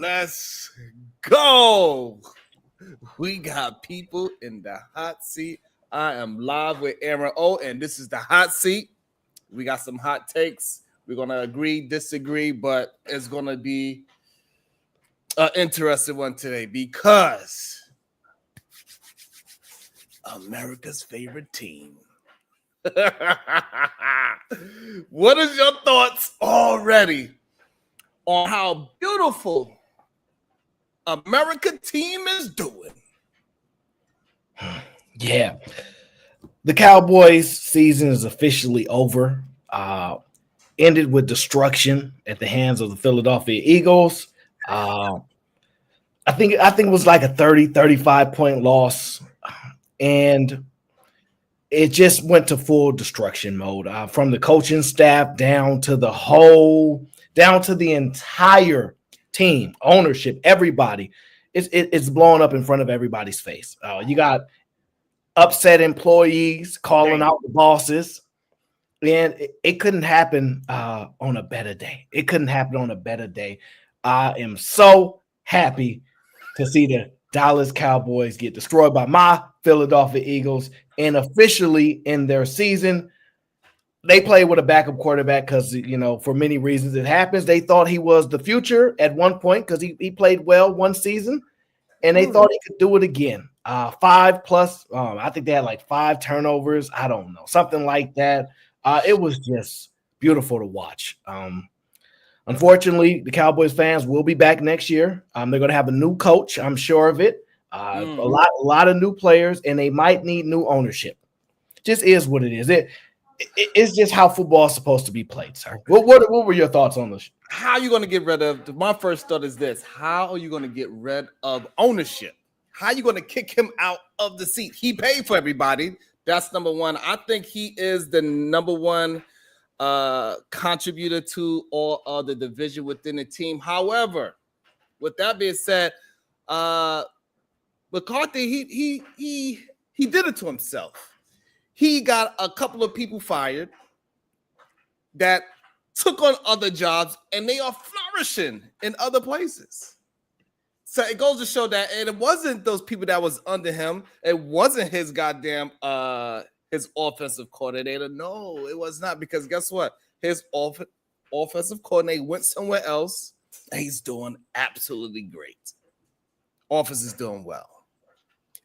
Let's go. We got people in the hot seat. I am live with Aaron O, and this is the hot seat. We got some hot takes. We're going to agree, disagree, but it's going to be an interesting one today because America's favorite team. What is your thoughts already on how beautiful America team is doing? Yeah. The Cowboys season is officially over. Ended with destruction at the hands of the Philadelphia Eagles. I think it was like a 35 point loss. And it just went to full destruction mode from the coaching staff down to the entire team, ownership, everybody. It's blowing up in front of everybody's face. You got upset employees calling out the bosses, and it couldn't happen on a better day. It couldn't happen on a better day. I am so happy to see the Dallas Cowboys get destroyed by my Philadelphia Eagles, and officially in their season, they played with a backup quarterback because, for many reasons it happens. They thought he was the future at one point because he played well one season, and they thought he could do it again. 5+, I think they had like 5 turnovers. I don't know, something like that. It was just beautiful to watch. Unfortunately, the Cowboys fans will be back next year. They're going to have a new coach. I'm sure of it. A lot of new players, and they might need new ownership. Just is what it is. It's just how football is supposed to be played, sir. What were your thoughts on this? How are you going to get rid of? My first thought is this: how are you going to get rid of ownership? How are you going to kick him out of the seat? He paid for everybody. That's number one. I think he is the number one contributor to all of the division within the team. However, with that being said, McCarthy, he did it to himself. He got a couple of people fired that took on other jobs, and they are flourishing in other places. So it goes to show that it wasn't those people that was under him. It wasn't his goddamn his offensive coordinator. No, it was not, because guess what? His offensive coordinator went somewhere else, and he's doing absolutely great. Offense is doing well.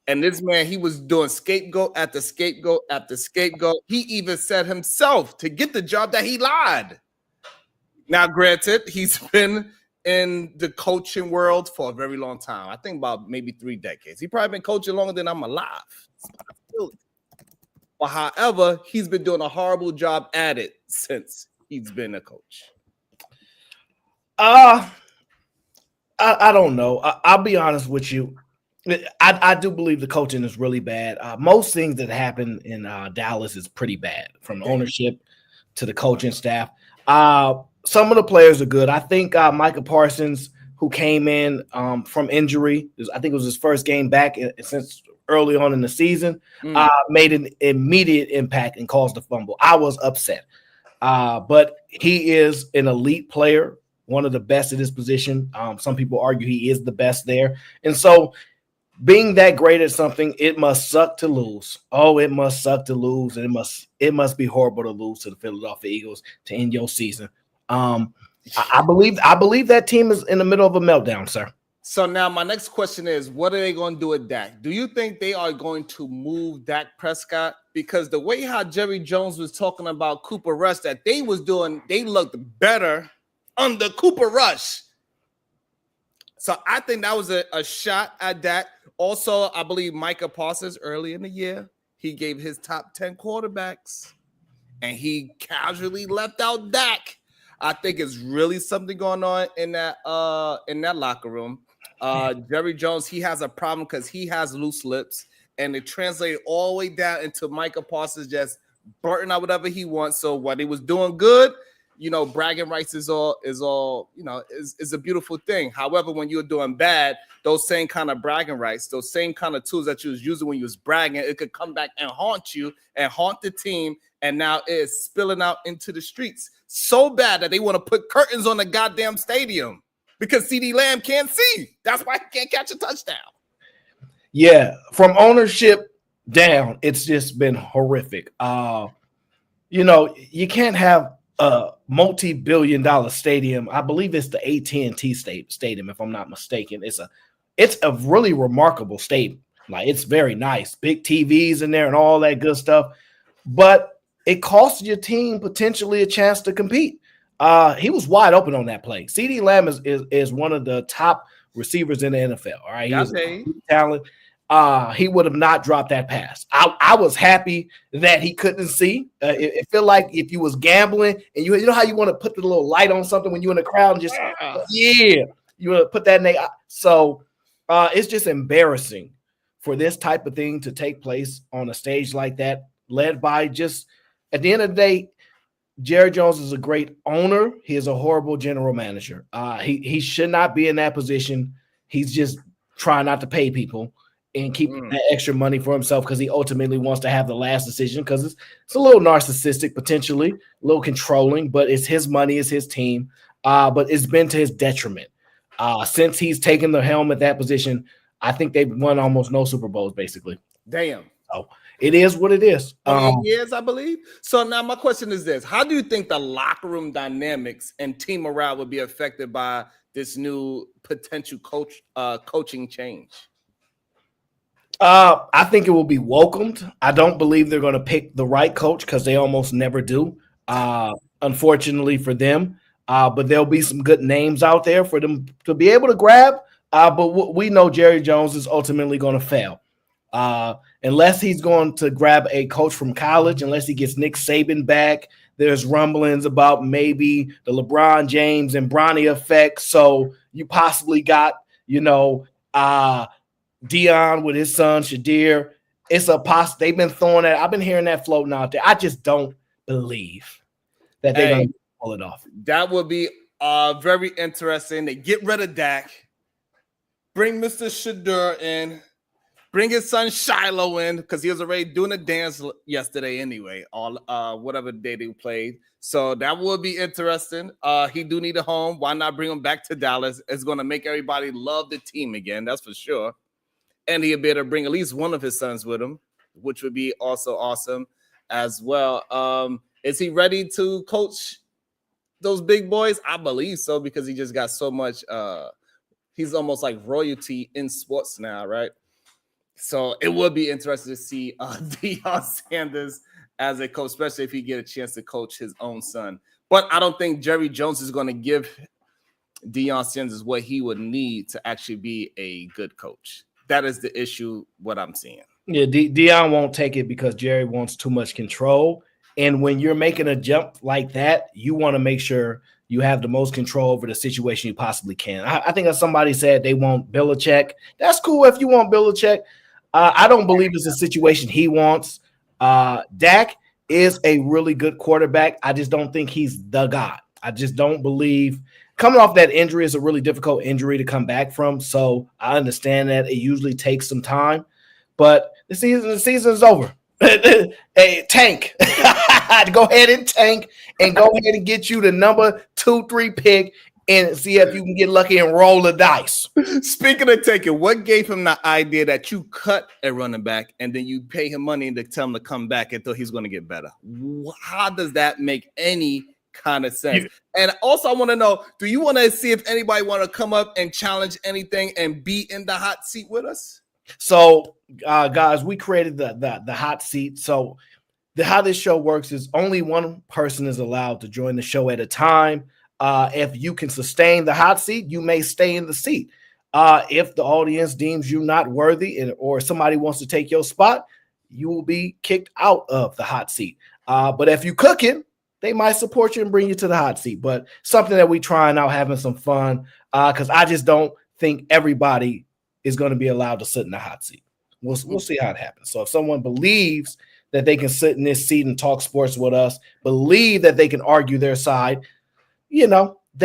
And this man, he was doing scapegoat after scapegoat after scapegoat. He even said himself to get the job that he lied. Now, granted, he's been in the coaching world for a very long time. I think about maybe 3 decades. He probably been coaching longer than I'm alive. But however, he's been doing a horrible job at it since he's been a coach. I don't know. I'll be honest with you. I do believe the coaching is really bad. Most things that happen in Dallas is pretty bad, from ownership to the coaching staff. Some of the players are good. I think Micah Parsons, who came in from injury, I think it was his first game back since early on in the season, made an immediate impact and caused a fumble. I was upset. But he is an elite player, one of the best at his position. Some people argue he is the best there. And so being that great at something, it must suck to lose. Oh, it must suck to lose, and it must be horrible to lose to the Philadelphia Eagles to end your season. I believe that team is in the middle of a meltdown, sir. So now my next question is, what are they going to do with Dak? Do you think they are going to move Dak Prescott? Because the way how Jerry Jones was talking about Cooper Rush that they was doing, they looked better under Cooper Rush. So I think that was a shot at Dak. Also, I believe Micah Parsons early in the year, he gave his top 10 quarterbacks, and he casually left out Dak. I think it's really something going on in that locker room. Jerry Jones, he has a problem because he has loose lips, and it translated all the way down into Micah Parsons just blurting out whatever he wants. So what he was doing good, bragging rights is a beautiful thing. However, when you're doing bad, those same kind of bragging rights, those same kind of tools that you was using when you was bragging, it could come back and haunt you and haunt the team. And now it's spilling out into the streets so bad that they want to put curtains on the goddamn stadium. because CeeDee Lamb can't see. That's why he can't catch a touchdown. Yeah, from ownership down, it's just been horrific. You can't have a multi-billion-dollar stadium. I believe it's the AT&T stadium, if I'm not mistaken. It's a really remarkable stadium. Like, it's very nice, big TVs in there and all that good stuff. But it costs your team potentially a chance to compete. He was wide open on that play. CeeDee Lamb is one of the top receivers in the NFL. All right, he's a talent. He would have not dropped that pass. I was happy that he couldn't see. It felt like if you was gambling and you know how you want to put the little light on something when you're in the crowd and just you want to put that in there. So it's just embarrassing for this type of thing to take place on a stage like that, led by just at the end of the day. Jerry Jones is a great owner. He is a horrible general manager. He should not be in that position. He's just trying not to pay people and keep that extra money for himself because he ultimately wants to have the last decision because it's a little narcissistic, potentially, a little controlling, but it's his money, it's his team. But it's been to his detriment. Since he's taken the helm at that position, I think they've won almost no Super Bowls, basically. Damn. So it is what it is. 28 years, I believe. So now my question is this. How do you think the locker room dynamics and team morale would be affected by this new potential coaching change? I think it will be welcomed. I don't believe they're going to pick the right coach because they almost never do, unfortunately for them. But there'll be some good names out there for them to be able to grab. But we know Jerry Jones is ultimately going to fail. Unless he's going to grab a coach from college, unless he gets Nick Saban back, there's rumblings about maybe the LeBron James and Bronny effect. So you possibly got, Dion with his son Shadir. It's a they've been throwing that. I've been hearing that floating out there. I just don't believe that they're going to pull it off. That would be very interesting. They get rid of Dak, bring Mr. Shadir in. Bring his son Shiloh in because he was already doing a dance yesterday anyway, whatever day they played. So that would be interesting. He do need a home. Why not bring him back to Dallas? It's going to make everybody love the team again. That's for sure. And he'll be able to bring at least one of his sons with him, which would be also awesome as well. Is he ready to coach those big boys? I believe so because he just got so much. He's almost like royalty in sports now, right? So it would be interesting to see Deion Sanders as a coach, especially if he get a chance to coach his own son. But I don't think Jerry Jones is going to give Deion Sanders what he would need to actually be a good coach. That is the issue, what I'm seeing. Yeah, Deion won't take it because Jerry wants too much control. And when you're making a jump like that, you want to make sure you have the most control over the situation you possibly can. I think as somebody said they want Belichick. That's cool if you want Belichick. I don't believe it's a situation he wants. Dak is a really good quarterback. I just don't think he's the guy. I just don't believe coming off that injury is a really difficult injury to come back from. So I understand that it usually takes some time, but the season is over. Hey, tank. Go ahead and tank and go ahead and get you the number 2-3 pick and see if you can get lucky and roll the dice. Speaking of taking, what gave him the idea that you cut a running back and then you pay him money to tell him to come back and thought he's going to get better? How does that make any kind of sense? And also I want to know, do you want to see if anybody want to come up and challenge anything and be in the hot seat with us? So, guys, we created the hot seat. So how this show works is only one person is allowed to join the show at a time. If you can sustain the hot seat, you may stay in the seat. If the audience deems you not worthy or somebody wants to take your spot, you will be kicked out of the hot seat. But if you cook it, they might support you and bring you to the hot seat. But something that we trying out, having some fun, because I just don't think everybody is going to be allowed to sit in the hot seat. We'll see how it happens. So if someone believes that they can sit in this seat and talk sports with us, believe that they can argue their side, they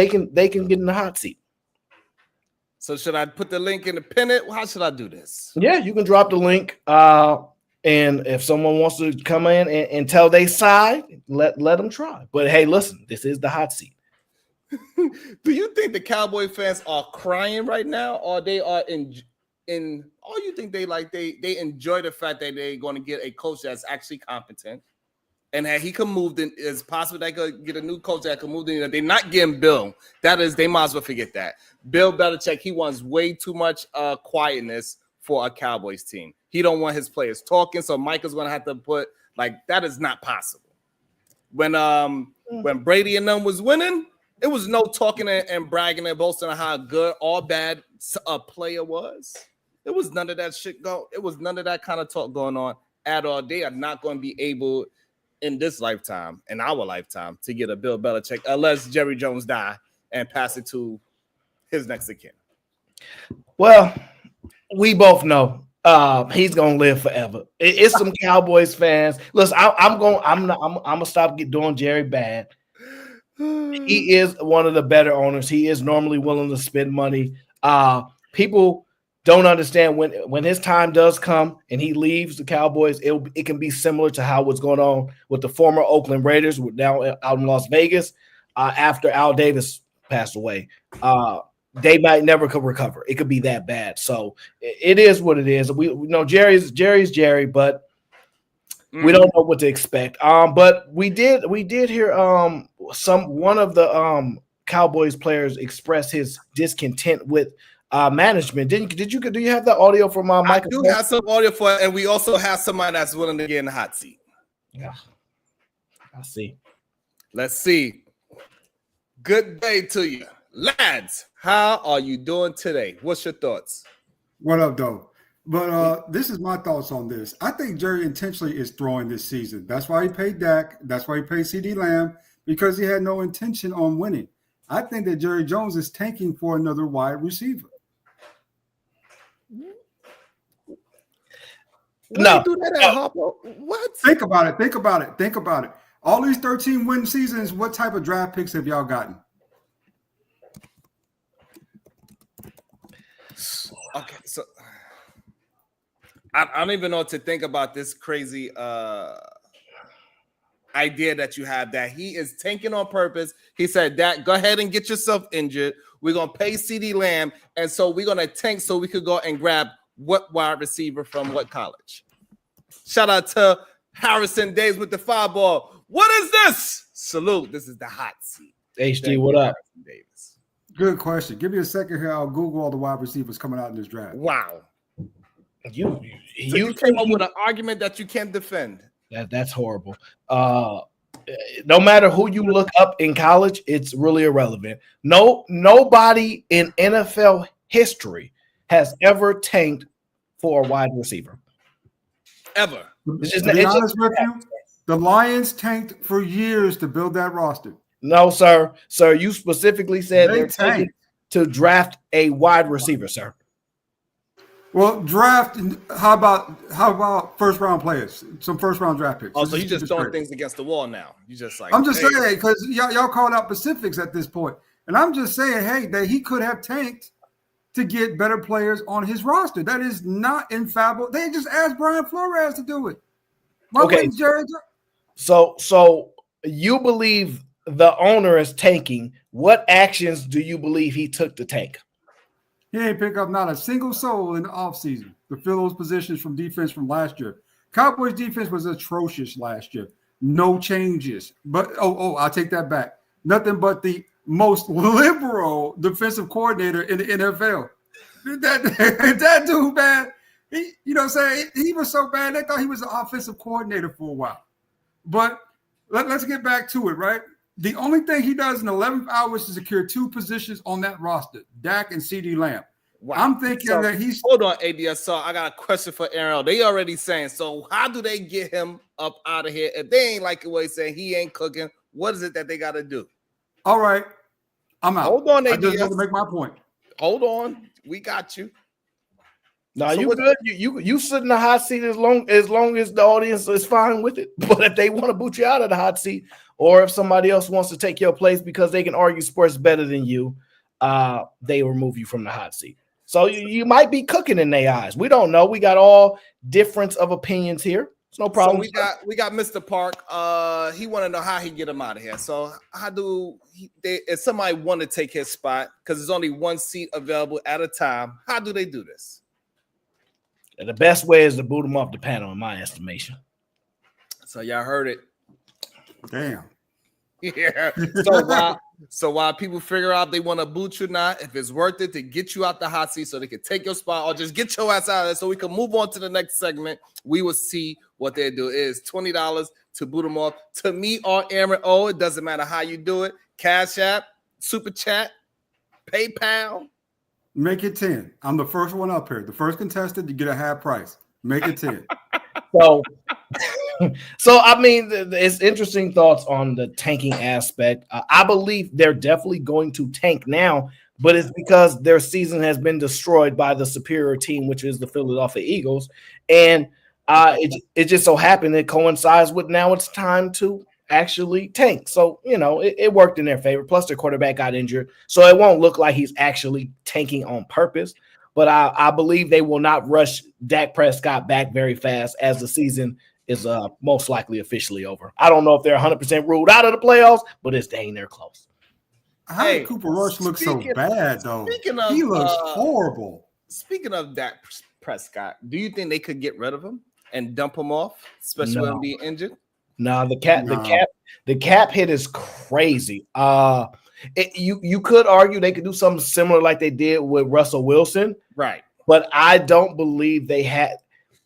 can get in the hot seat. So should I put the link in the pin it? How should I do this? Yeah, you can drop the link. And if someone wants to come in and tell their side, let them try. But hey, listen, this is the hot seat. Do you think the Cowboy fans are crying right now, or they are or you think they enjoy the fact that they're going to get a coach that's actually competent and that he can move in? It's possible they could get a new coach that can move in. They're not getting Bill. They might as well forget that. Bill Belichick, he wants way too much quietness for a Cowboys team. He don't want his players talking, so Micah's going to have to put that is not possible. When Brady and them was winning, it was no talking and bragging and boasting on how good or bad a player was. It was none of that shit It was none of that kind of talk going on at all. They are not going to be able in this lifetime, in our lifetime, to get a Bill Belichick unless Jerry Jones die and pass it to his next of kin. Well, we both know he's gonna live forever. It's some Cowboys fans. Listen, I'm gonna stop doing Jerry bad. He is one of the better owners. He is normally willing to spend money. People don't understand when his time does come and he leaves the Cowboys, it can be similar to how what's going on with the former Oakland Raiders now out in Las Vegas after Al Davis passed away. They might never recover. It could be that bad. So it is what it is. We know Jerry's Jerry, but we don't know what to expect. But we did hear one of the Cowboys players express his discontent with management. Do you have the audio from Micah? I do have some audio for it, and we also have somebody that's willing to get in the hot seat. Yeah, I see. Let's see. Good day to you, lads. How are you doing today? What's your thoughts? What up, though? But this is my thoughts on this. I think Jerry intentionally is throwing this season. That's why he paid Dak. That's why he paid CD Lamb, because he had no intention on winning. I think that Jerry Jones is tanking for another wide receiver. No. What? Think about it. All these 13-win seasons, what type of draft picks have y'all gotten? Okay, so I don't even know what to think about this crazy idea that you have that he is tanking on purpose. He said that go ahead and get yourself injured. We're gonna pay CD Lamb, and so we're gonna tank so we could go and grab what wide receiver from what college. Shout out to Harrison Days with the 5-ball. What is this? Salute. This is the hot seat. HD, what up? Davis. Good question. Give me a second here. I'll Google all the wide receivers coming out in this draft. Wow. You came up with an argument that you can't defend. That's horrible. No matter who you look up in college, it's really irrelevant. Nobody in NFL history has ever tanked for a wide receiver. Ever. To be honest with you, the Lions tanked for years to build that roster. No, sir. Sir, you specifically said they're tanking to draft a wide receiver, sir. Well, draft. How about first round players? Some first round draft picks. Oh, so you just throwing things against the wall now. You just like I'm just saying because y'all called out specifics at this point, and I'm just saying, hey, that he could have tanked to get better players on his roster. That is not infallible. They just asked Brian Flores to do it. Okay, Jerry. So you believe the owner is tanking. What actions do you believe he took to tank? He ain't pick up not a single soul in the offseason to fill those positions from defense from last year. Cowboys defense was atrocious last year. No changes. But I'll take that back. Nothing but the most liberal defensive coordinator in the NFL. That dude, man, you know what I'm saying? He was so bad, they thought he was the offensive coordinator for a while. But let's get back to it, right? The only thing he does in 11 hours is secure two positions on that roster, Dak and CD Lamb. Wow. I'm thinking that he's – hold on, ADS. So I got a question for Aaron. They already saying, so how do they get him up out of here? If they ain't like the way he's saying he ain't cooking, what is it that they got to do? All right. I'm out. Hold on, ADS. I just want to make my point. Hold on. We got you. No, so you good. You sit in the hot seat as long as the audience is fine with it. But if they want to boot you out of the hot seat, or if somebody else wants to take your place because they can argue sports better than you, they remove you from the hot seat. So you might be cooking in their eyes. We don't know. We got all difference of opinions here. It's no problem. So we got Mr. Park. He want to know how he get him out of here. So how do if somebody want to take his spot because there's only one seat available at a time? How do they do this? The best way is to boot him off the panel, in my estimation. So y'all heard it. Damn. Yeah. So while people figure out they want to boot you or not, if it's worth it to get you out the hot seat so they can take your spot or just get your ass out of there so we can move on to the next segment, we will see what they do. It is $20 to boot them off. To me or Aaron O, it doesn't matter how you do it. Cash App, Super Chat, PayPal. Make it 10. I'm the first one up here. The first contestant to get a half price. Make it 10. So I mean, it's interesting thoughts on the tanking aspect. I believe they're definitely going to tank now, but it's because their season has been destroyed by the superior team, which is the Philadelphia Eagles. And it just so happened it coincides with now it's time to actually tank. So, it worked in their favor. Plus, their quarterback got injured. So it won't look like he's actually tanking on purpose. But I believe they will not rush Dak Prescott back very fast as the season is most likely officially over. I don't know if they're 100% ruled out of the playoffs, but it's dang near close. How did Cooper Rush look so bad, though? He looks horrible. Speaking of Dak Prescott, do you think they could get rid of him and dump him off, especially when being injured? No, the cap hit is crazy. You could argue they could do something similar like they did with Russell Wilson, right? But I don't believe they had.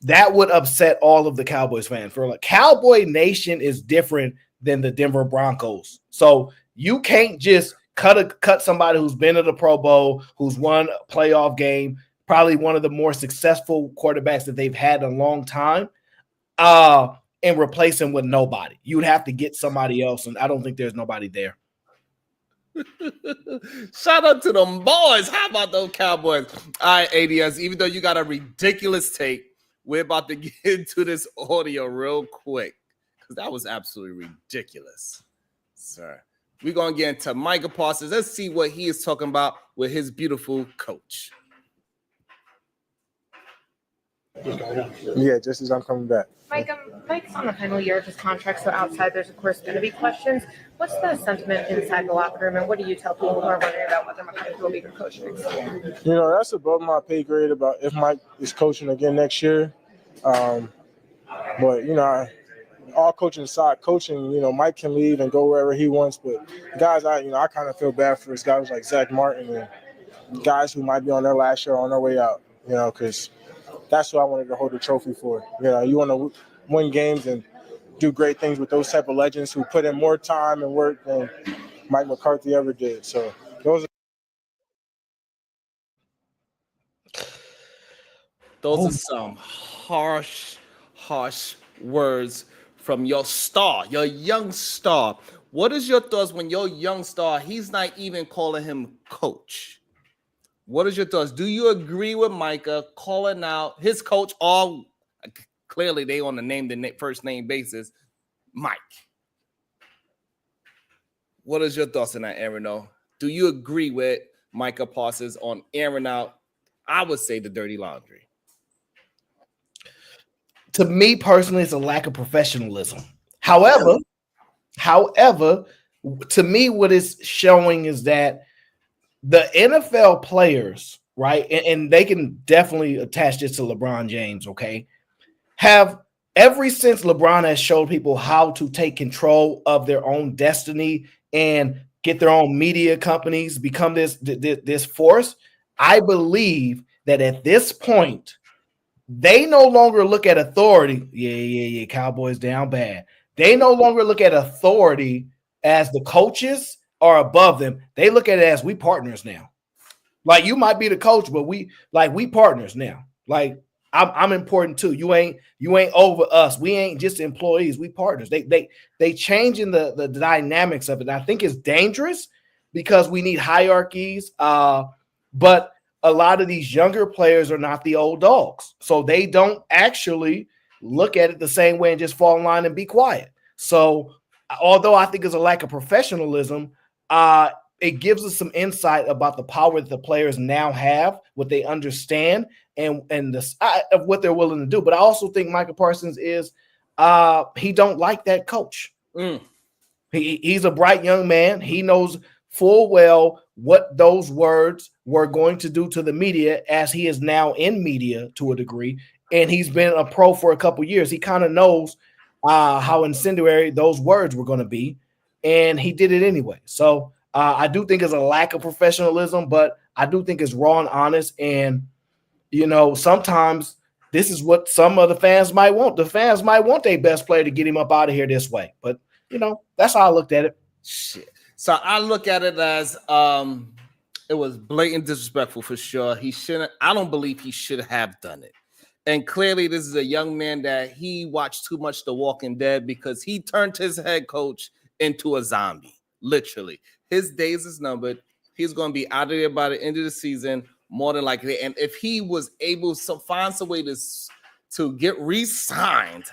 That would upset all of the Cowboys fans. For like Cowboy Nation is different than the Denver Broncos, so you can't just cut somebody who's been to the Pro Bowl, who's won a playoff game, probably one of the more successful quarterbacks that they've had in a long time, and replace him with nobody. You'd have to get somebody else, and I don't think there's nobody there. Shout out to them boys. How about those Cowboys? All right, ADS, even though you got a ridiculous take, we're about to get into this audio real quick because that was absolutely ridiculous, sir. We're going to get into Micah Parsons. Let's see what he is talking about with his beautiful coach. Yeah, just as I'm coming back. Mike's on the final year of his contract, so outside there's, of course, going to be questions. What's the sentiment inside the locker room, and what do you tell people who are wondering about whether McCarthy will be your coach next year? That's above my pay grade about if Mike is coaching again next year. But, all coaching aside, Mike can leave and go wherever he wants. But guys, I kind of feel bad for his guys like Zach Martin and guys who might be on their last year on their way out, because that's what I wanted to hold the trophy for. You want to win games and do great things with those type of legends who put in more time and work than Mike McCarthy ever did. So those are some harsh words from your star, your young star. What is your thoughts when your young star, he's not even calling him coach? What is your thoughts? Do you agree with Micah calling out his coach? All clearly they on the first name basis, Mike. What is your thoughts on that, Aaron? Do you agree with Micah Parsons on airing out, I would say, the dirty laundry? To me personally, it's a lack of professionalism. However, to me, what it's showing is that the NFL players, right, and they can definitely attach this to LeBron James, okay, have ever since LeBron has showed people how to take control of their own destiny and get their own media companies, become this force, I believe that at this point, they no longer look at authority. Yeah, Cowboys down bad. They no longer look at authority as the coaches are above them. They look at it as we partners now. Like, you might be the coach, but we partners now. Like, I'm important too. You ain't over us. We ain't just employees. We partners. They changing the dynamics of it. And I think it's dangerous because we need hierarchies. But a lot of these younger players are not the old dogs. So they don't actually look at it the same way and just fall in line and be quiet. So although I think it's a lack of professionalism, it gives us some insight about the power that the players now have, what they understand, and the of what they're willing to do. But I also think Micah Parsons is he don't like that coach. Mm. He's a bright young man. He knows full well what those words were going to do to the media, as he is now in media to a degree, and he's been a pro for a couple years. He kind of knows how incendiary those words were going to be, and he did it anyway. So I do think it's a lack of professionalism, but I do think it's raw and honest. And, sometimes this is what some of the fans might want. The fans might want their best player to get him up out of here this way. But, that's how I looked at it. Shit. So I look at it as it was blatant disrespectful for sure. I don't believe he should have done it. And clearly, this is a young man that he watched too much The Walking Dead, because he turned his head coach into a zombie. Literally, his days is numbered. He's going to be out of there by the end of the season, more than likely. And if he was able to find some way to get re-signed,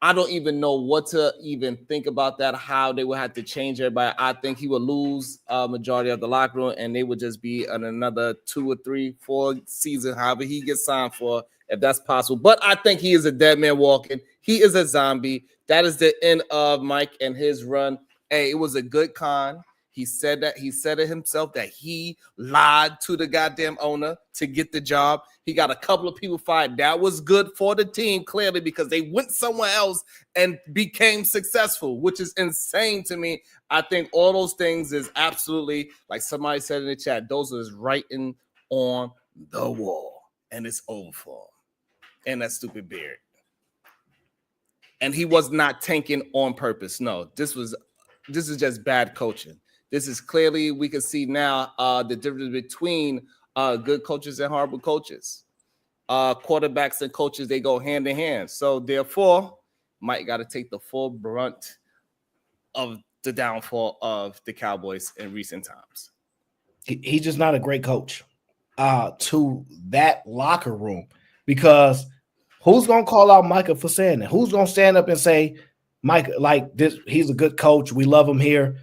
I don't even know what to even think about that, how they would have to change everybody. I think he would lose a majority of the locker room, and they would just be on another 2 or 3, 4 season, however he gets signed for, if that's possible. But I think he is a dead man walking. He is a zombie. That is the end of Mike and his run. Hey, it was a good con. He said it himself, that he lied to the goddamn owner to get the job. He got a couple of people fired. That was good for the team, clearly, because they went somewhere else and became successful, which is insane to me. I think all those things is absolutely, like somebody said in the chat, those are writing on the wall, and it's over for him. And that stupid beard. And he was not tanking on purpose. No, this is just bad coaching. This is clearly, we can see now the difference between good coaches and horrible coaches. Quarterbacks and coaches, they go hand in hand. So therefore, Mike got to take the full brunt of the downfall of the Cowboys in recent times. He's just not a great coach to that locker room, because who's going to call out Micah for saying that? Who's going to stand up and say, Mike, like this, he's a good coach, we love him here?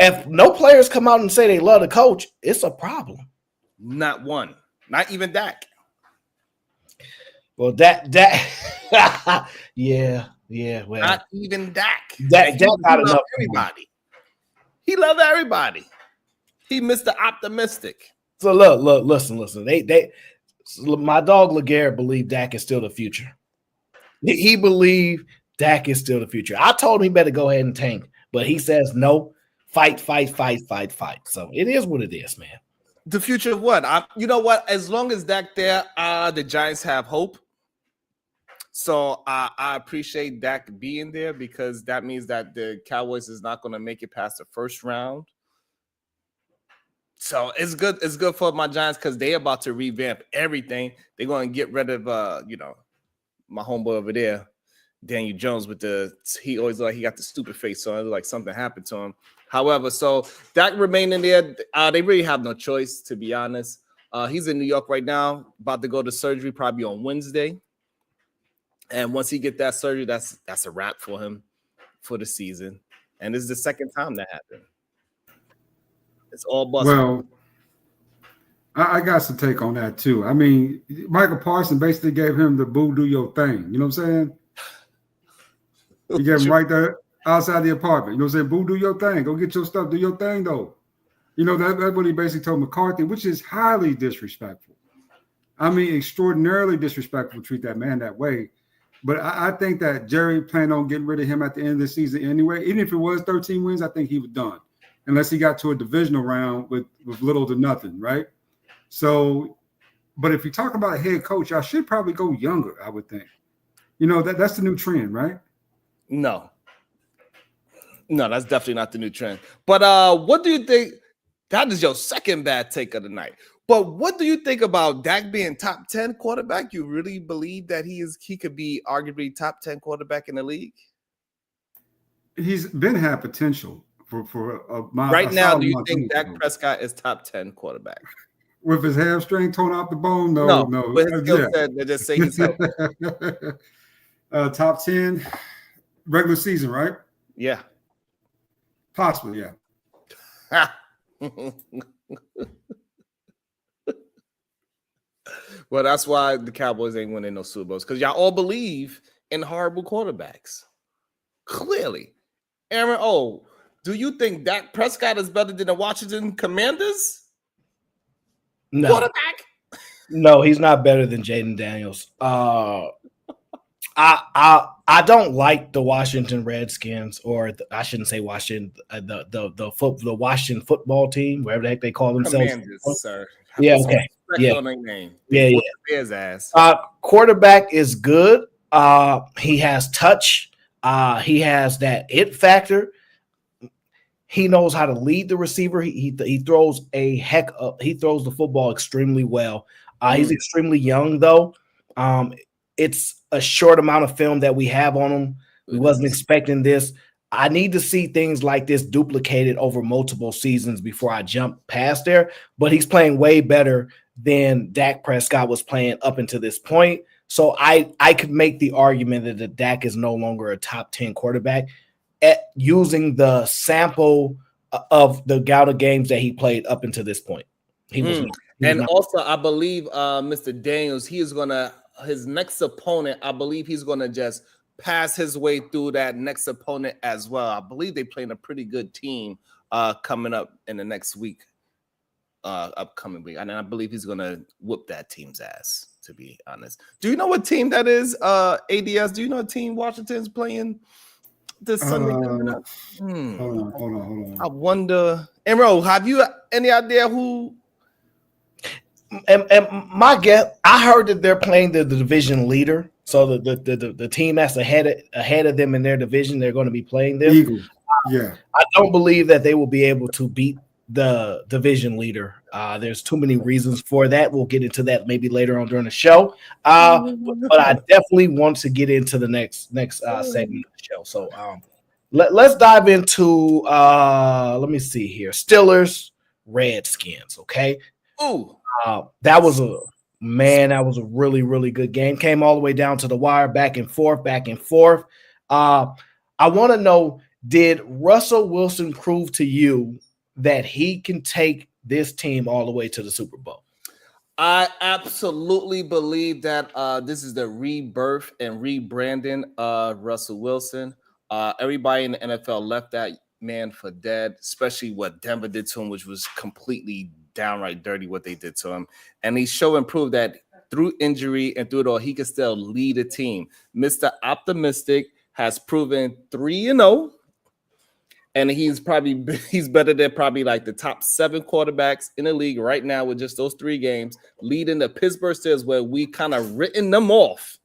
If no players come out and say they love the coach, it's a problem. Not one. Not even Dak. Well, that yeah. Well, not even Dak. Dak got enough. Everybody. He loved everybody. He Mr. Optimistic. So look, listen. They my dog Laguerre believed Dak is still the future. He believed Dak is still the future. I told him he better go ahead and tank, but he says no. Fight. So it is what it is, man. The future of what? You know what? As long as Dak there, the Giants have hope. So I appreciate Dak being there, because that means that the Cowboys is not going to make it past the first round. So it's good. It's good for my Giants, because they're about to revamp everything. They're going to get rid of, my homeboy over there, Daniel Jones, he always like he got the stupid face on, like something happened to him. However, so Dak remaining there, they really have no choice, to be honest. He's in New York right now, about to go to surgery probably on Wednesday. And once he get that surgery, that's a wrap for him for the season. And this is the second time that happened. It's all busted. Well, I got some take on that too. I mean, Micah Parsons basically gave him the boo, do your thing. You know what I'm saying? He gave him right there outside the apartment. You know what I'm saying? Boo, do your thing. Go get your stuff. Do your thing, though. That's what he basically told McCarthy, which is highly disrespectful. I mean, extraordinarily disrespectful to treat that man that way. But I think that Jerry planned on getting rid of him at the end of the season anyway. Even if it was 13 wins, I think he was done, unless he got to a divisional round with little to nothing, right? So, but if you talk about a head coach, I should probably go younger, I would think. That's the new trend, right? No, that's definitely not the new trend. But what do you think? That is your second bad take of the night. But what do you think about Dak being top 10 quarterback? You really believe that he could be arguably top 10 quarterback in the league? He's had potential for right now. Do you think Dak Prescott is top 10 quarterback? With his hamstring torn off the bone? No. With his skill set, they just say he's healthy. Top 10 regular season, right? Yeah. Possibly, yeah. Well, that's why the Cowboys ain't winning no Super Bowls, because y'all all believe in horrible quarterbacks. Clearly. Aaron O, do you think Dak Prescott is better than the Washington Commanders? No. Quarterback? No, he's not better than Jaden Daniels. I don't like the Washington Redskins, or I shouldn't say Washington, the Washington football team, wherever the heck they call themselves. Commanders, sir. Yeah, okay. Yeah. On their name. Yeah. Bears ass. Quarterback is good. He has touch. He has that it factor. He knows how to lead the receiver. He throws he throws the football extremely well. He's extremely young though. It's a short amount of film that we have on him. We wasn't expecting this. I need to see things like this duplicated over multiple seasons before I jump past there. But he's playing way better than Dak Prescott was playing up until this point. So I could make the argument that the Dak is no longer a top 10 quarterback using the sample of the Gauda games that he played up until this point. Also, I believe Mr. Daniels, his next opponent, I believe he's going to just pass his way through that next opponent as well. I believe they're playing a pretty good team coming up in the next week, upcoming week. And I believe he's going to whoop that team's ass, to be honest. Do you know what team that is, ADS? Do you know what team Washington's playing this Sunday coming up? Hold on. I wonder. Emro, have you any idea who? And my guess, I heard that they're playing the division leader. So the team that's ahead of them in their division, they're going to be playing them. Eagles. Yeah. I don't believe that they will be able to beat the division leader. There's too many reasons for that. We'll get into that maybe later on during the show. But I definitely want to get into the next segment of the show. So let's dive into let me see here. Steelers, Redskins. Okay. Ooh. That was a really, really good game. Came all the way down to the wire, back and forth. I want to know, did Russell Wilson prove to you that he can take this team all the way to the Super Bowl? I absolutely believe that this is the rebirth and rebranding of Russell Wilson. Everybody in the NFL left that man for dead, especially what Denver did to him, which was completely downright dirty what they did to him. And he showed and proved that through injury and through it all, he can still lead a team. Mr. Optimistic has proven 3-0. And he's better than probably like the top 7 quarterbacks in the league right now with just those 3 games, leading the Pittsburgh Steelers, where we kind of written them off.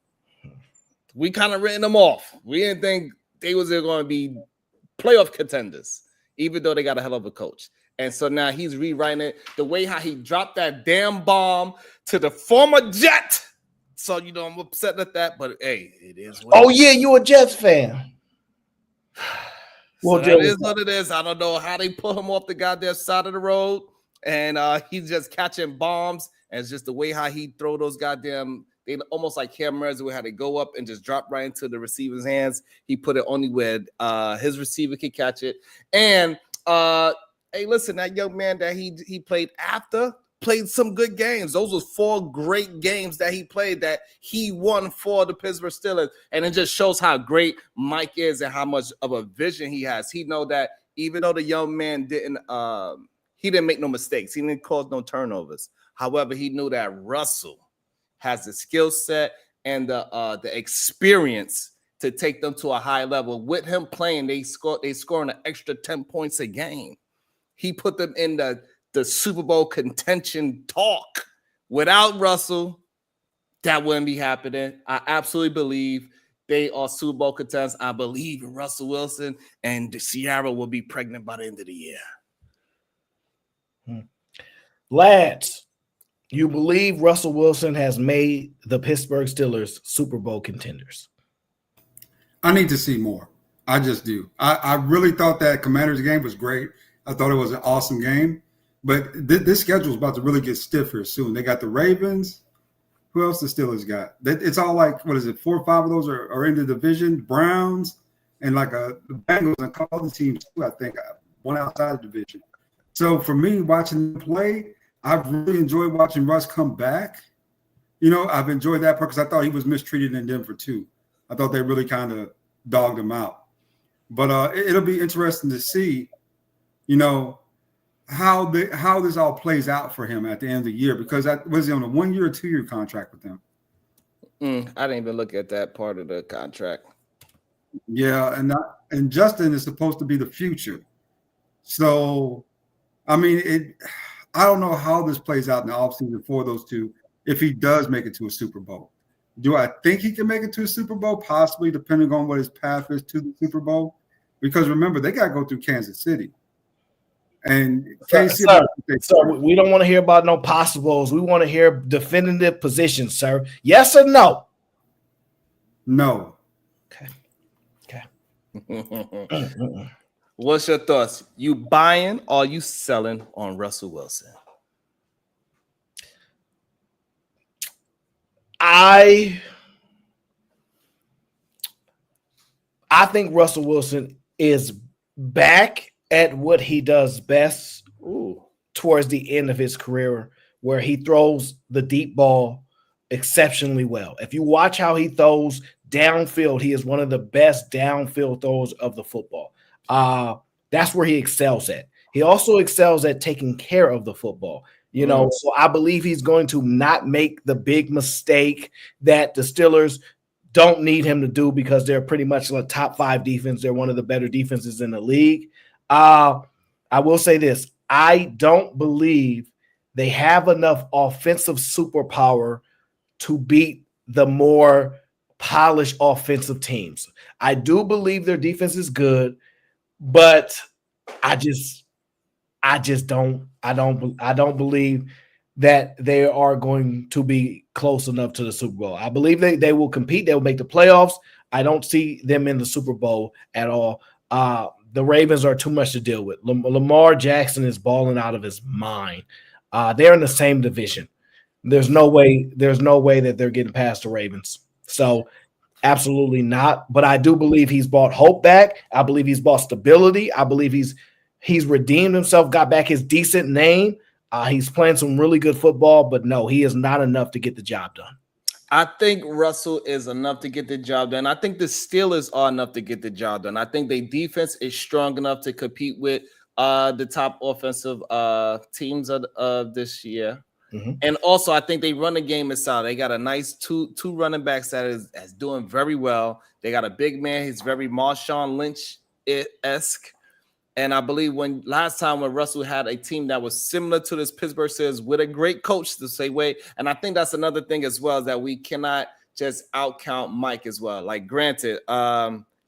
We didn't think they was going to be playoff contenders, even though they got a hell of a coach. And so now he's rewriting it. The way how he dropped that damn bomb to the former Jet. So, I'm upset at that, but hey, it is what it is. Yeah, you a Jets fan. Well, that is what it is. I don't know how they put him off the goddamn side of the road, and he's just catching bombs. And it's just the way how he throw those goddamn, they almost like cameras where how they go up and just drop right into the receiver's hands. He put it only where his receiver can catch it. And hey, listen, that young man that he played some good games. Those were 4 great games that he played that he won for the Pittsburgh Steelers. And it just shows how great Mike is and how much of a vision he has. He know that even though the young man didn't make no mistakes. He didn't cause no turnovers. However, he knew that Russell has the skill set and the experience to take them to a high level. With him playing, they scoring an extra 10 points a game. He put them in the Super Bowl contention talk. Without Russell, that wouldn't be happening. I absolutely believe they are Super Bowl contenders. I believe in Russell Wilson, and Sierra will be pregnant by the end of the year. Lads, you believe Russell Wilson has made the Pittsburgh Steelers Super Bowl contenders? I need to see more. I just do. I really thought that Commanders game was great. I thought it was an awesome game. But this schedule is about to really get stiffer soon. They got the Ravens. Who else the Steelers got? It's all like, 4 or 5 of those are in the division. Browns and like the Bengals and a couple other teams too, I think. One outside the division. So for me, watching them play, I've really enjoyed watching Russ come back. I've enjoyed that part because I thought he was mistreated in Denver too. I thought they really kind of dogged him out. But it'll be interesting to see, how this all plays out for him at the end of the year, because was he on a 1 year or 2 year contract with them? I didn't even look at that part of the contract. Yeah, and Justin is supposed to be the future. So, I mean, I don't know how this plays out in the offseason for those two if he does make it to a Super Bowl. Do I think he can make it to a Super Bowl? Possibly, depending on what his path is to the Super Bowl. Because remember, they got to go through Kansas City. And sir, we don't want to hear about no possibles. We want to hear definitive positions, sir. Yes or no? No. Okay. What's your thoughts? You buying or you selling on Russell Wilson? I think Russell Wilson is back at what he does best towards the end of his career, where he throws the deep ball exceptionally well. If you watch how he throws downfield, he is one of the best downfield throwers of the football. That's where he excels at. He also excels at taking care of the football. So I believe he's going to not make the big mistake that the Steelers don't need him to do, because they're pretty much a top 5 defense. They're one of the better defenses in the league. I will say this. I don't believe they have enough offensive superpower to beat the more polished offensive teams. I do believe their defense is good, but I don't believe that they are going to be close enough to the Super Bowl. I believe they will compete. They will make the playoffs. I don't see them in the Super Bowl at all. The Ravens are too much to deal with. Lamar Jackson is balling out of his mind. They're in the same division. There's no way that they're getting past the Ravens. So absolutely not. But I do believe he's brought hope back. I believe he's brought stability. I believe he's redeemed himself, got back his decent name. He's playing some really good football, but no, he is not enough to get the job done. I think Russell is enough to get the job done. I think the Steelers are enough to get the job done. I think their defense is strong enough to compete with the top offensive teams of this year. Mm-hmm. And also, I think they run the game is solid. They got a nice two running backs that's doing very well. They got a big man. He's very Marshawn Lynch-esque. And I believe last time when Russell had a team that was similar to this Pittsburgh Steelers with a great coach the same way. And I think that's another thing as well, is that we cannot just outcount Mike as well. Like, granted,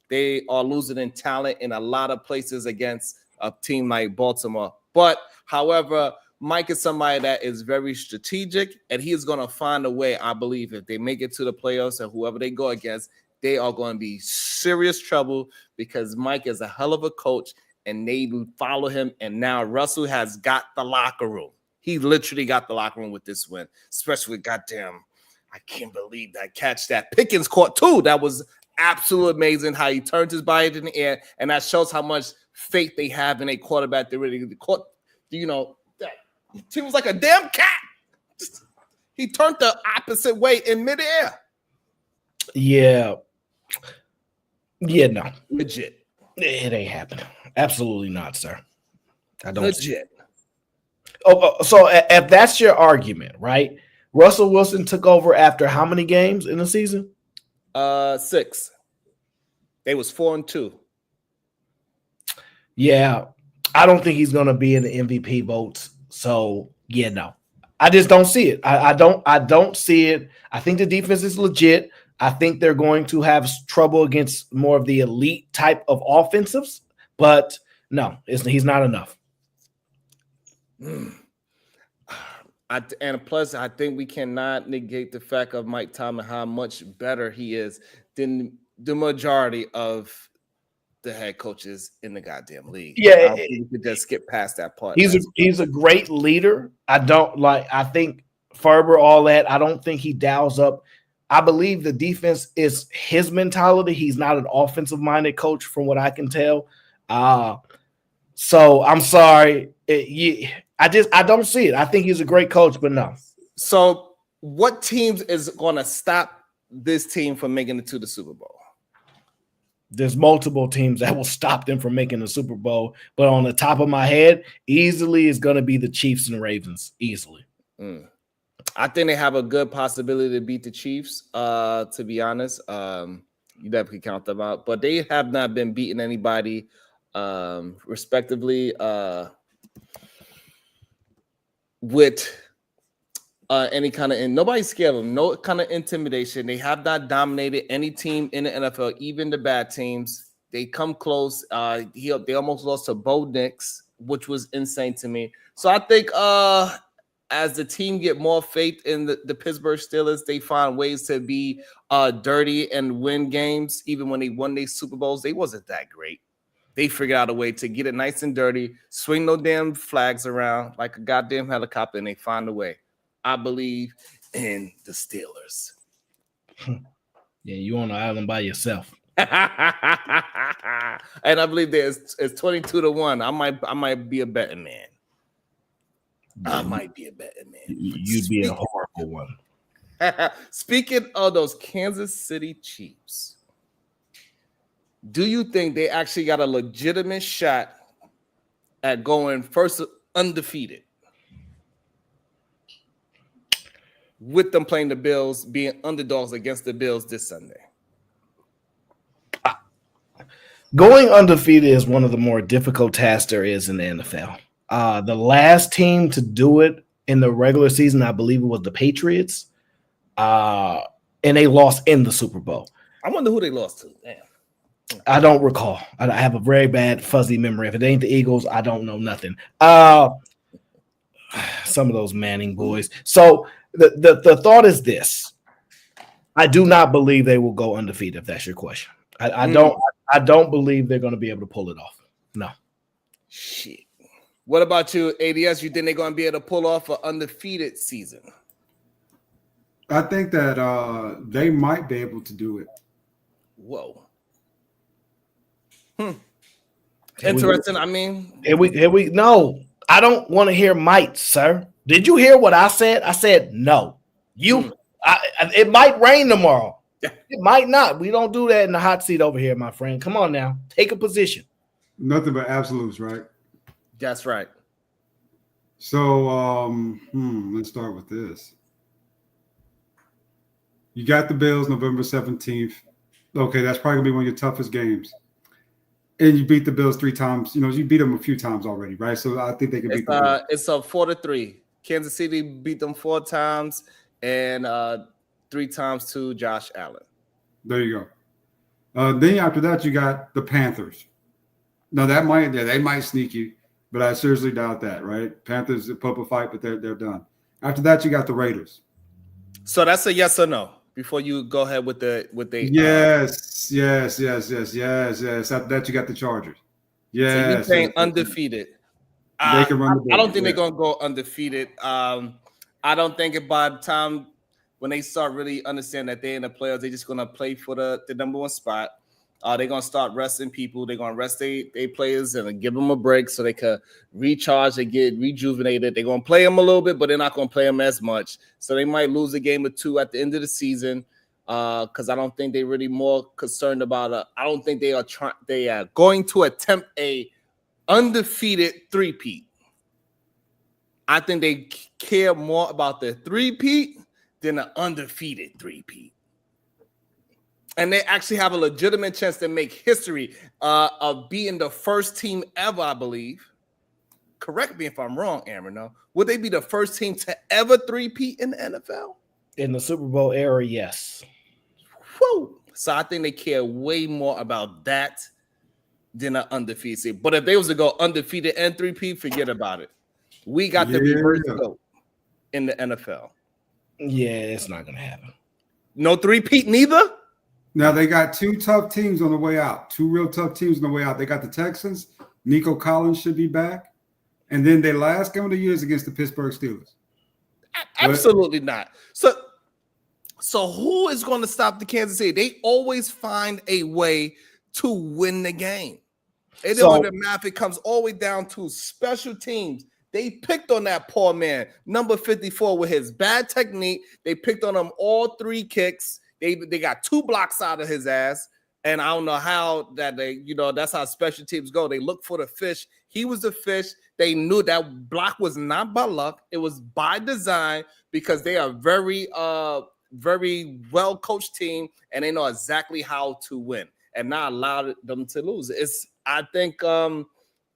they are losing in talent in a lot of places against a team like Baltimore. But, however, Mike is somebody that is very strategic, and he is going to find a way. I believe if they make it to the playoffs and whoever they go against, they are going to be serious trouble, because Mike is a hell of a coach. And they follow him. And now Russell has got the locker room. He literally got the locker room with this win, especially with goddamn. I can't believe that catch that Pickens caught too. That was absolutely amazing how he turned his body in the air. And that shows how much faith they have in a quarterback. They really caught, he was like a damn cat. He turned the opposite way in midair. Yeah. No. Legit. It ain't happening. Absolutely not, sir. I don't. Legit. So if that's your argument, right? Russell Wilson took over after how many games in the season? 6. They was 4-2. Yeah, I don't think he's going to be in the MVP votes. So yeah, no, I just don't see it. I don't see it. I think the defense is legit. I think they're going to have trouble against more of the elite type of offensives, but no, he's not enough. And plus, I think we cannot negate the fact of Mike Tomlin, how much better he is than the majority of the head coaches in the goddamn league. Yeah, we could just skip past that part. He's a great leader. I think Ferber, all that. I don't think he dials up. I believe the defense is his mentality. He's not an offensive-minded coach, from what I can tell. So I'm sorry. I don't see it. I think he's a great coach, but no. So what teams is going to stop this team from making it to the Super Bowl? There's multiple teams that will stop them from making the Super Bowl, but on the top of my head, easily is going to be the Chiefs and Ravens. Easily. I think they have a good possibility to beat the Chiefs. To be honest, you definitely count them out, but they have not been beating anybody, respectively, with any kind of, and nobody's scared of them. No kind of intimidation. They have not dominated any team in the NFL, even the bad teams. They come close. They almost lost to Bo Nix, which was insane to me. So I think as the team get more faith in the Pittsburgh Steelers, they find ways to be dirty and win games. Even when they won their Super Bowls, they wasn't that great. They figured out a way to get it nice and dirty, swing no damn flags around like a goddamn helicopter, and they find a way. I believe in the Steelers. Yeah, you on the island by yourself. And I believe it's 22-1. I might be a betting man. I might be a betting man. You'd be a horrible one. Speaking of those Kansas City Chiefs, do you think they actually got a legitimate shot at going first undefeated? With them playing the Bills, being underdogs against the Bills this Sunday. Going undefeated is one of the more difficult tasks there is in the NFL. The last team to do it in the regular season, I believe it was the Patriots, and they lost in the Super Bowl. I wonder who they lost to. Damn. I don't recall. I have a very bad fuzzy memory. If it ain't the Eagles, I don't know nothing. Some of those Manning boys. So the thought is this: I do not believe they will go undefeated. If that's your question, I don't believe they're going to be able to pull it off. No. Shit. What about you, ADS? You think they're going to be able to pull off an undefeated season? I think that they might be able to do it. Whoa. Interesting. I mean, here we no. I don't want to hear might, sir. Did you hear what I said? I said no. It might rain tomorrow. It might not. We don't do that in the hot seat over here, my friend. Come on now. Take a position. Nothing but absolutes, right? that's right. So let's start with this. You got the Bills November 17th. Okay, that's probably gonna be one of your toughest games. And you beat the Bills 3 times. You know, you beat them a few times already, right? So I think they can beat them. It's a 4-3. Kansas City beat them 4 times and 3 times to Josh Allen. There you go. Then after that, you got the Panthers. Now they might sneak you, but I seriously doubt that, right? Panthers put up a fight, but they're done. After that, you got the Raiders. So that's a yes or no before you go ahead with the yes. After that, you got the Chargers. Yes. So you're saying undefeated. They can run the ball. I don't think they're gonna go undefeated. I don't think by the time when they start really understand that they're in the playoffs, they're just gonna play for the number 1 spot. They're gonna start resting people. They're gonna rest their players and give them a break so they can recharge and get rejuvenated. They're gonna play them a little bit, but they're not gonna play them as much. So they might lose a game or 2 at the end of the season. Because I don't think they're really more concerned about I don't think they are going to attempt a undefeated 3-peat. I think they care more about the 3-peat than an undefeated 3-peat. And they actually have a legitimate chance to make history of being the first team ever, I believe. Correct me if I'm wrong, Aaron. No, would they be the first team to ever 3-peat in the NFL? In the Super Bowl era, yes. Whoa. So I think they care way more about that than an undefeated. But if they was to go undefeated and 3-peat, forget about it. We got the reverse goat in the NFL. Yeah, it's not gonna happen. No 3-peat neither. Now they got 2 tough teams on the way out. 2 real tough teams on the way out. They got the Texans. Nico Collins should be back. And then their last game of the year is against the Pittsburgh Steelers. Absolutely not. So who is going to stop the Kansas City? They always find a way to win the game. It doesn't matter if it comes all the way down to special teams. They picked on that poor man, number 54, with his bad technique. They picked on him all 3 kicks. They got 2 blocks out of his ass. And I don't know how that that's how special teams go. They look for the fish. He was the fish. They knew that block was not by luck. It was by design because they are very well coached team and they know exactly how to win and not allow them to lose. I think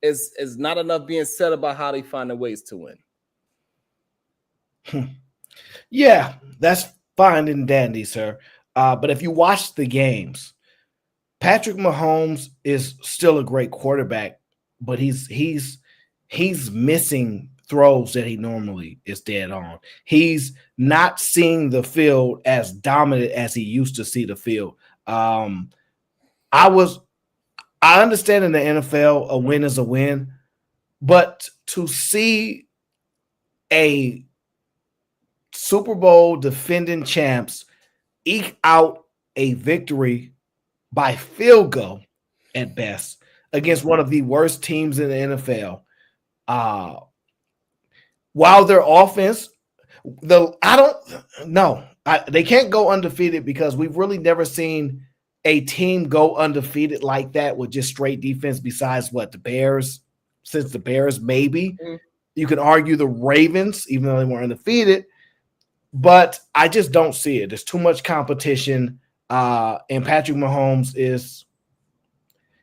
it's not enough being said about how they find the ways to win. Yeah, that's fine and dandy, sir. But if you watch the games, Patrick Mahomes is still a great quarterback, but he's missing throws that he normally is dead on. He's not seeing the field as dominant as he used to see the field. I understand in the NFL a win is a win, but to see a Super Bowl defending champs eke out a victory by field goal at best against one of the worst teams in the NFL. While their offense, they can't go undefeated because we've really never seen a team go undefeated like that with just straight defense besides the Bears. Since the Bears, maybe. You could argue the Ravens, even though they weren't undefeated, but I just don't see it. There's too much competition. And Patrick Mahomes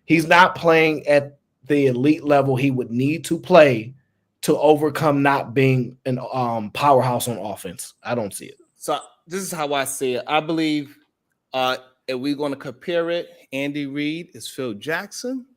he's not playing at the elite level he would need to play to overcome not being an powerhouse on offense. I don't see it. So this is how I see it. I believe if we're going to compare it, Andy Reid is Phil Jackson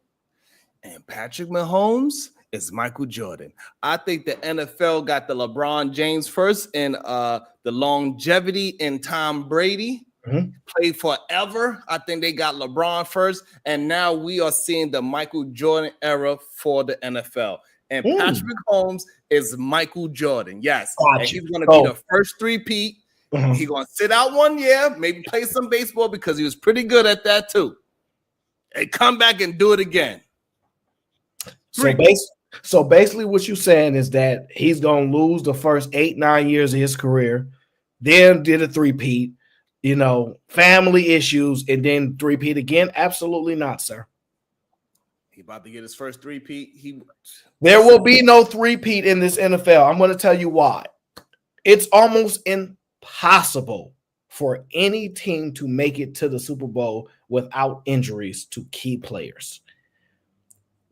and Patrick Mahomes is Michael Jordan. I think the NFL got the LeBron James first and the longevity in Tom Brady. Played forever. I think they got LeBron first, and now we are seeing the Michael Jordan era for the NFL. And Patrick Mahomes is Michael Jordan. Yes, and he's going to be the first 3-peat. He's going to sit out 1 year, maybe play some baseball because he was pretty good at that too, and come back and do it again. So basically, what you're saying is that he's going to lose the first 8-9 years of his career, then did a 3-peat. Family issues, and then 3-peat again? Absolutely not, sir. He about to get his first 3-peat. There will be no 3-peat in this NFL. I'm going to tell you why. It's almost impossible for any team to make it to the Super Bowl without injuries to key players.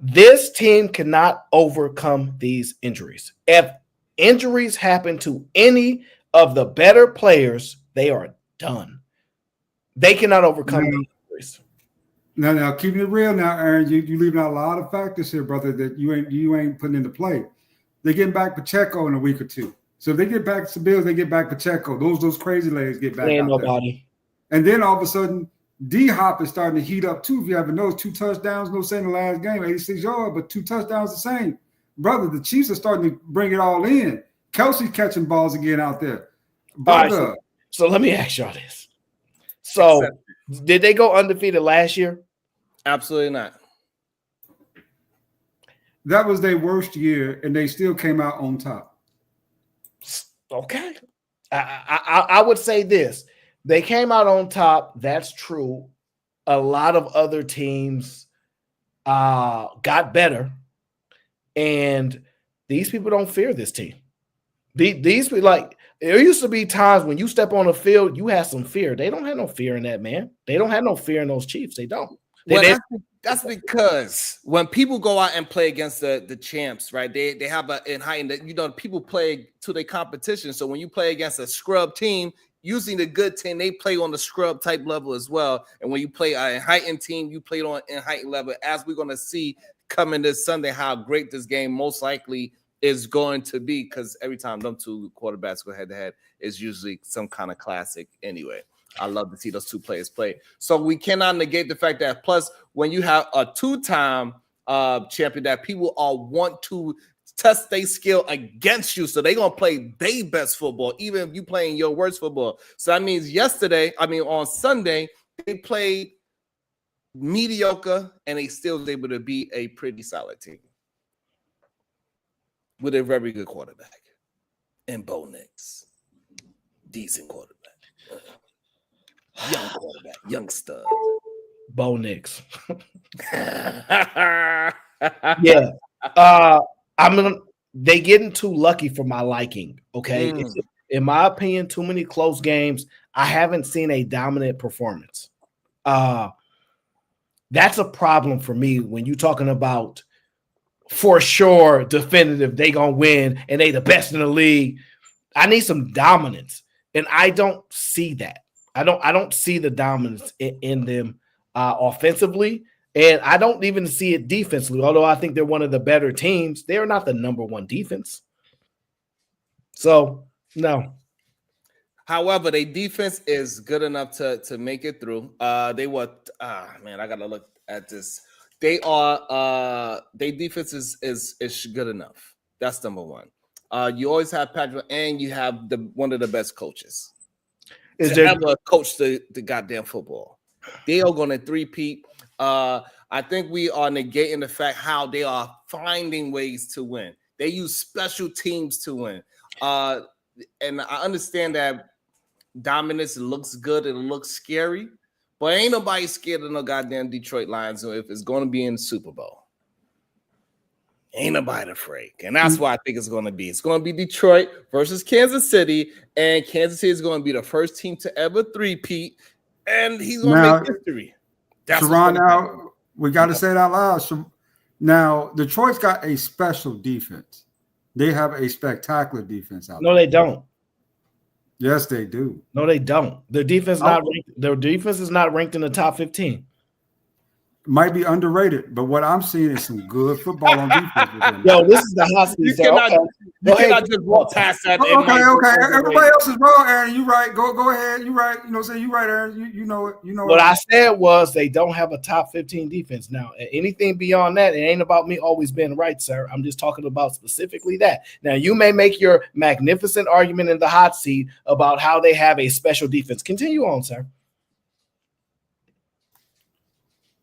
This team cannot overcome these injuries. If injuries happen to any of the better players, they are done. They cannot overcome these injuries. Now, keeping it real now, Aaron, you leaving out a lot of factors here, brother, that you ain't putting into play. They're getting back Pacheco in a week or two. So if they get back to Bills, they get back Pacheco. Those crazy legs get back out nobody. There. And then all of a sudden, D-Hop is starting to heat up too. If you haven't noticed, 2 touchdowns, no saying the last game, 86 yards, but 2 touchdowns the same. Brother, the Chiefs are starting to bring it all in. Kelsey's catching balls again out there. Brother. Right, so let me ask y'all this. So did they go undefeated last year? Absolutely not. That was their worst year, and they still came out on top. Okay. I would say this. They came out on top. That's true. A lot of other teams got better, and these people don't fear this team. These people, there used to be times when you step on the field, you have some fear. They don't have no fear in that, man. They don't have no fear in those Chiefs. They don't. That's because when people go out and play against the champs, right? They have in heightened, people play to their competition. So when you play against a scrub team, usually the good team, they play on the scrub type level as well. And when you play a heightened team, you play on in heightened level. As we're going to see coming this Sunday, how great this game most likely is going to be, because every time them 2 quarterbacks go head to head, is usually some kind of classic anyway. I love to see those 2 players play. So we cannot negate the fact that, plus, when you have a 2-time champion, that people all want to test their skill against you. So they're going to play their best football, even if you playing your worst football. So that means on Sunday, they played mediocre, and they still was able to be a pretty solid team. with a very good quarterback. And Bo Nix. Decent quarterback. Young quarterback. Young stud. Bo Nix. Yeah. They getting too lucky for my liking. Okay. It's, in my opinion, too many close games. I haven't seen a dominant performance. That's a problem for me when you're talking about for sure definitive they gonna win and they the best in the league. I need some dominance, and I don't see that. I don't see the dominance in them offensively, and I don't even see it defensively. Although I think they're one of the better teams, they are not the number one defense. So no. However, their defense is good enough to make it through. They were man, I gotta look at this. They are their defense is good enough. That's number one. You always have Patrick, and you have one of the best coaches. Is there ever coach the goddamn football? They are going to three-peat. I think we are negating the fact how they are finding ways to win. They use special teams to win. And I understand that dominance looks good and it looks scary, but ain't nobody scared of no goddamn Detroit Lions if it's going to be in the Super Bowl. Ain't nobody afraid. And that's why I think it's going to be. It's going to be Detroit versus Kansas City, and Kansas City is going to be the first team to ever three-peat, and he's going to make history. That's Sharon, now we got to say it out loud. Now, Detroit's got a special defense. They have a spectacular defense out there. No, they don't. Yes, they do. No, they don't. Their defense is not ranked in the top 15. Might be underrated, but what I'm seeing is some good football on defense. Yo, this is the hot seat. You cannot just walk past that. Okay. Everybody else is wrong, Aaron. You right. Go ahead. You right. You know, say you right, Aaron. You know it. You know what I said was they don't have a top 15 defense. Now, anything beyond that, it ain't about me always being right, sir. I'm just talking about specifically that. Now, you may make your magnificent argument in the hot seat about how they have a special defense. Continue on, sir.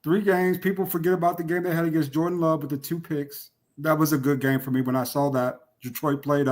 3 games. People forget about the game they had against Jordan Love with the 2 picks. That was a good game for me when I saw that. Detroit played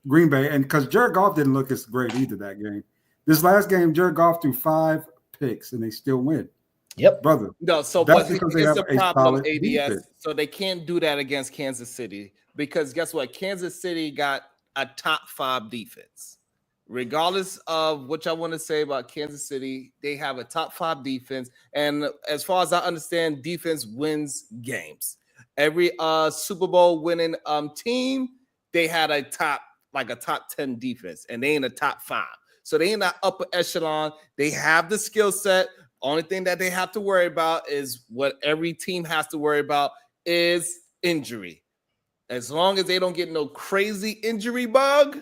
Green Bay, and because Jared Goff didn't look as great either that game. This last game, Jared Goff threw 5 picks, and they still win. Yep, brother. No, so that's but because it's they a have problem, a ADS. defense. So they can't do that against Kansas City because guess what? Kansas City got a top 5 defense. Regardless of what I want to say about Kansas City, they have a top 5 defense. And as far as I understand, defense wins games. Every Super Bowl winning team, they had a top 10 defense, and they in the top 5. So they in that upper echelon. They have the skill set. Only thing that they have to worry about is what every team has to worry about is injury. As long as they don't get no crazy injury bug,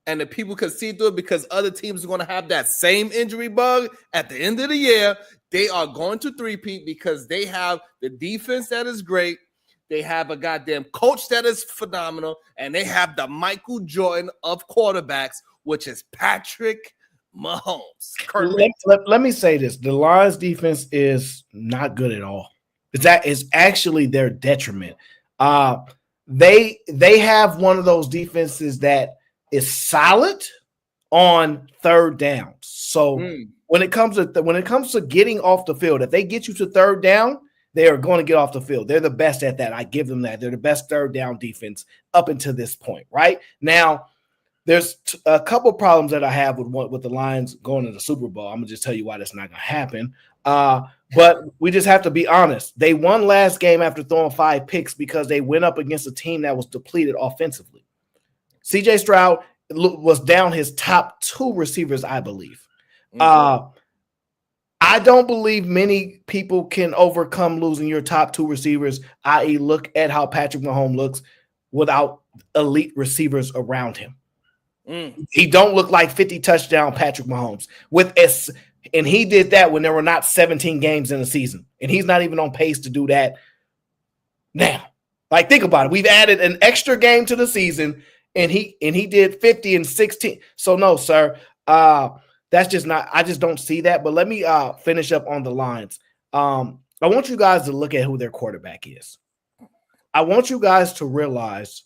and the people can see through it because other teams are going to have that same injury bug at the end of the year, they are going to three-peat because they have the defense that is great. They have a goddamn coach that is phenomenal, and they have the Michael Jordan of quarterbacks, which is Patrick Mahomes. Let me say this. The Lions defense is not good at all. That is actually their detriment. They have one of those defenses that is solid on third downs. So when it comes to getting off the field, if they get you to third down, they are going to get off the field. They're the best at that. I give them that. They're the best third down defense up until this point. Right now, there's a couple problems that I have with the Lions going to the Super Bowl. I'm gonna just tell you why that's not gonna happen. But we just have to be honest. They won last game after throwing 5 picks because they went up against a team that was depleted offensively. CJ Stroud was down his top 2 receivers, I believe. I don't believe many people can overcome losing your top 2 receivers, i.e. look at how Patrick Mahomes looks without elite receivers around him. He don't look like 50 touchdown Patrick Mahomes. And he did that when there were not 17 games in the season. And he's not even on pace to do that now. Like, think about it. We've added an extra game to the season, and he did 50 and 16. So no, sir. That's just not, I just don't see that. But let me finish up on the Lions. I want you guys to look at who their quarterback is. I want you guys to realize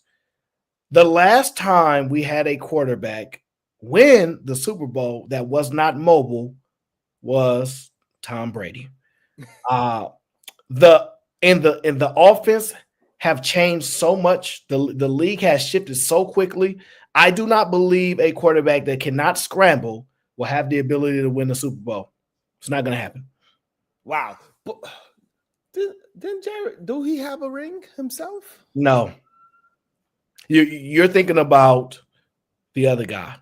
The last time we had a quarterback win the Super Bowl that was not mobile was Tom Brady. The offense have changed so much. The league has shifted so quickly. I do not believe a quarterback that cannot scramble will have the ability to win the Super Bowl. It's not going to happen. Wow. But didn't Jared, do he have a ring himself? No. You're thinking about the other guy.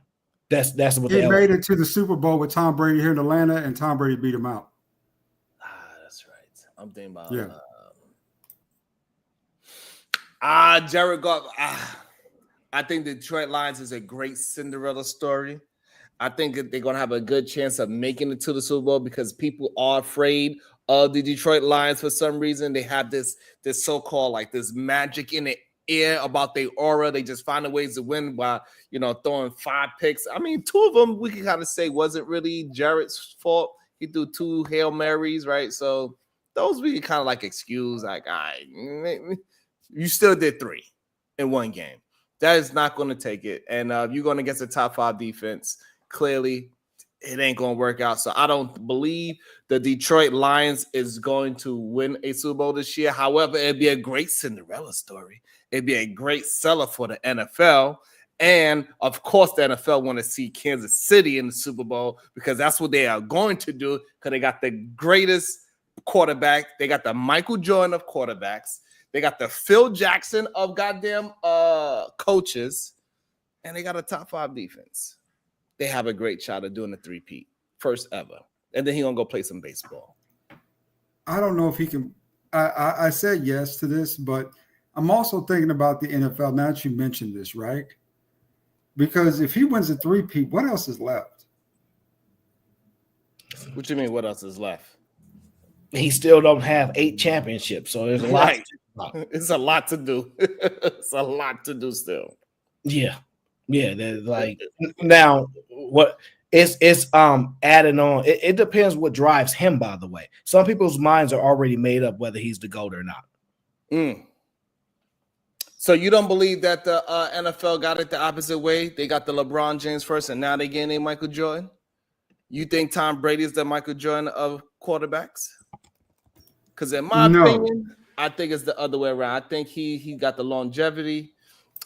That's what he made it to the Super Bowl with Tom Brady here in Atlanta, and Tom Brady beat him out. That's right. I'm thinking about Jared Goff. I think the Detroit Lions is a great Cinderella story. I think that they're gonna have a good chance of making it to the Super Bowl because people are afraid of the Detroit Lions for some reason. They have this so-called like this magic in the air about their aura. They just find ways to win by throwing 5 picks. I mean, 2 of them we can kind of say wasn't really Jared's fault. He threw 2 Hail Marys, right? So those we can kind of like excuse. Like, all right, you still did 3 in one game. That is not going to take it. And you're going against a top 5 defense. Clearly, it ain't going to work out. So I don't believe the Detroit Lions is going to win a Super Bowl this year. However, it'd be a great Cinderella story. It'd be a great seller for the NFL. And, of course, the NFL want to see Kansas City in the Super Bowl because that's what they are going to do because they got the greatest quarterback. They got the Michael Jordan of quarterbacks. They got the Phil Jackson of goddamn coaches. And they got a top 5 defense. They have a great shot of doing the 3-peat, first ever. And then he's going to go play some baseball. I don't know if he can. I said yes to this, but I'm also thinking about the NFL now that you mentioned this, right? Because if he wins a 3-peat, what else is left? What you mean, what else is left? He still don't have 8 championships, so there's a lot. Right. It's a lot to do. It's a lot to do still. Yeah. There's like now what it's adding on. It depends what drives him, by the way. Some people's minds are already made up whether he's the GOAT or not. So you don't believe that the NFL got it the opposite way? They got the LeBron James first, and now they getting a Michael Jordan? You think Tom Brady is the Michael Jordan of quarterbacks? Because in my opinion, I think it's the other way around. I think he got the longevity.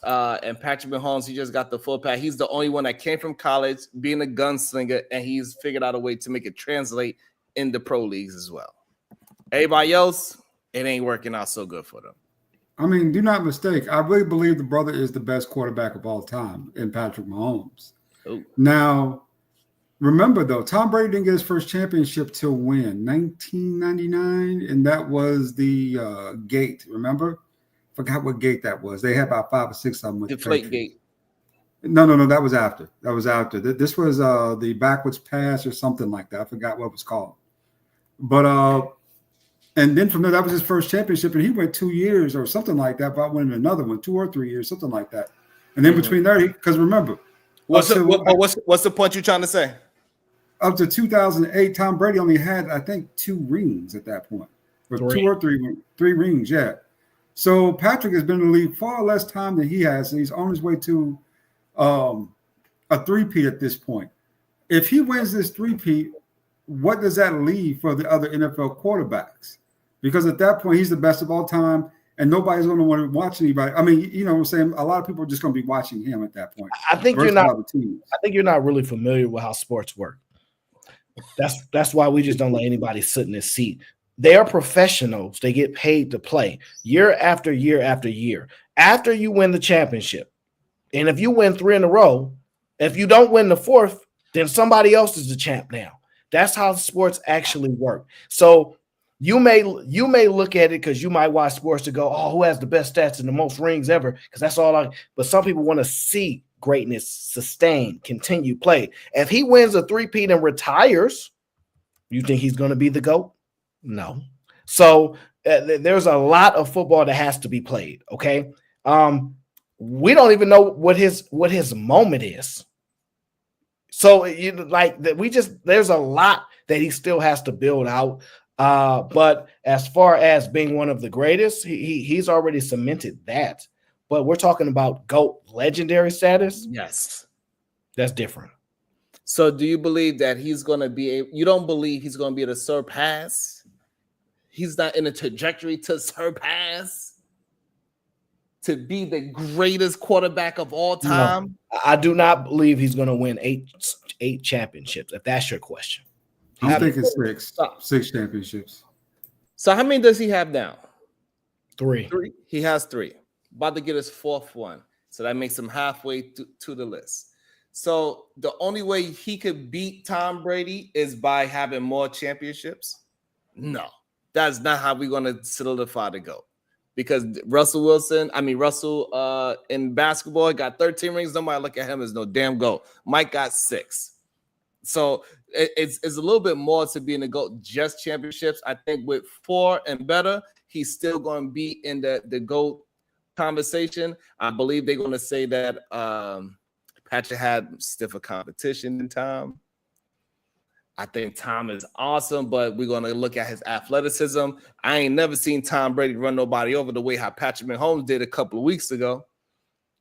And Patrick Mahomes, he just got the full pack. He's the only one that came from college, being a gunslinger, and he's figured out a way to make it translate in the pro leagues as well. Everybody else, it ain't working out so good for them. I mean, do not mistake. I really believe the brother is the best quarterback of all time in Patrick Mahomes. Ooh. Now, remember, though, Tom Brady didn't get his first championship till when? 1999? And that was the gate, remember? Forgot what gate that was. They had about 5 or 6 of them. Deflate gate. No. That was after. This was the backwards pass or something like that. I forgot what it was called. But and then from there, that was his first championship, and he went 2 years or something like that. About winning another one, 2 or 3 years, something like that. And then between there, because remember, what's the point you're trying to say? Up to 2008, Tom Brady only had, I think, 2 rings at that point, or 2 or 3 rings. Yeah. So Patrick has been in the league far less time than he has, and he's on his way to a 3-peat at this point. If he wins this 3-peat, what does that leave for the other NFL quarterbacks? Because at that point, he's the best of all time, and nobody's going to want to watch anybody. I mean, you know what I'm saying? A lot of people are just going to be watching him at that point. I think you're not really familiar with how sports work. That's why we just don't let anybody sit in this seat. They are professionals. They get paid to play year after year after year. After you win the championship, and if you win 3 in a row, if you don't win the 4th, then somebody else is the champ now. That's how sports actually work. So you may look at it because you might watch sports to go, oh, who has the best stats and the most rings ever? Because that's all. But some people want to see greatness, sustain, continue play. If he wins a 3-peat and retires, you think he's going to be the GOAT? No. So there's a lot of football that has to be played. Okay. We don't even know what his moment is. So there's a lot that he still has to build out. But as far as being one of the greatest, he's already cemented that. But we're talking about GOAT legendary status. Yes. That's different. So do you believe that he's going to be you don't believe he's going to be able to surpass? He's not in a trajectory to surpass, to be the greatest quarterback of all time? No, I do not believe he's going to win eight championships, if that's your question. I'm thinking six championships. So how many does he have now? Three. He has 3. About to get his 4th one. So that makes him halfway to the list. So the only way he could beat Tom Brady is by having more championships? No, that's not how we're going to solidify the GOAT. Because Russell in basketball got 13 rings. Nobody look at him as no damn GOAT. Mike got 6. So it's a little bit more to being a GOAT, just championships. I think with 4 and better, he's still going to be in the GOAT conversation. I believe they're going to say that Patrick had stiffer competition than Tom. I think Tom is awesome, but we're going to look at his athleticism. I ain't never seen Tom Brady run nobody over the way how Patrick Mahomes did a couple of weeks ago.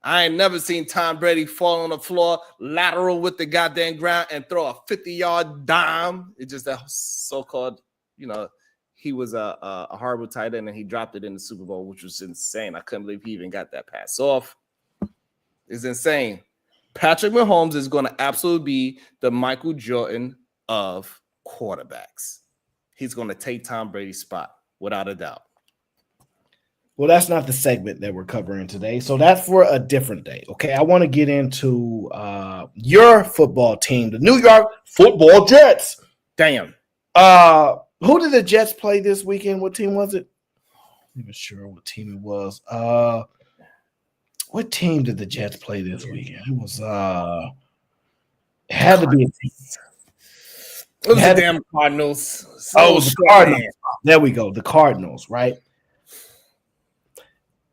I ain't never seen Tom Brady fall on the floor, lateral with the goddamn ground, and throw a 50-yard dime. It's just that so-called, he was a horrible tight end, and he dropped it in the Super Bowl, which was insane. I couldn't believe he even got that pass off. It's insane. Patrick Mahomes is going to absolutely be the Michael Jordan of quarterbacks. He's going to take Tom Brady's spot, without a doubt. Well, that's not the segment that we're covering today. So that's for a different day. Okay. I want to get into your football team, the New York Football Jets. Damn. Who did the Jets play this weekend? What team was it? I'm not even sure what team it was. What team did the Jets play this weekend? It was it had to be a team. It was the damn Cardinals. Oh, the Cardinals. There we go. The Cardinals, right?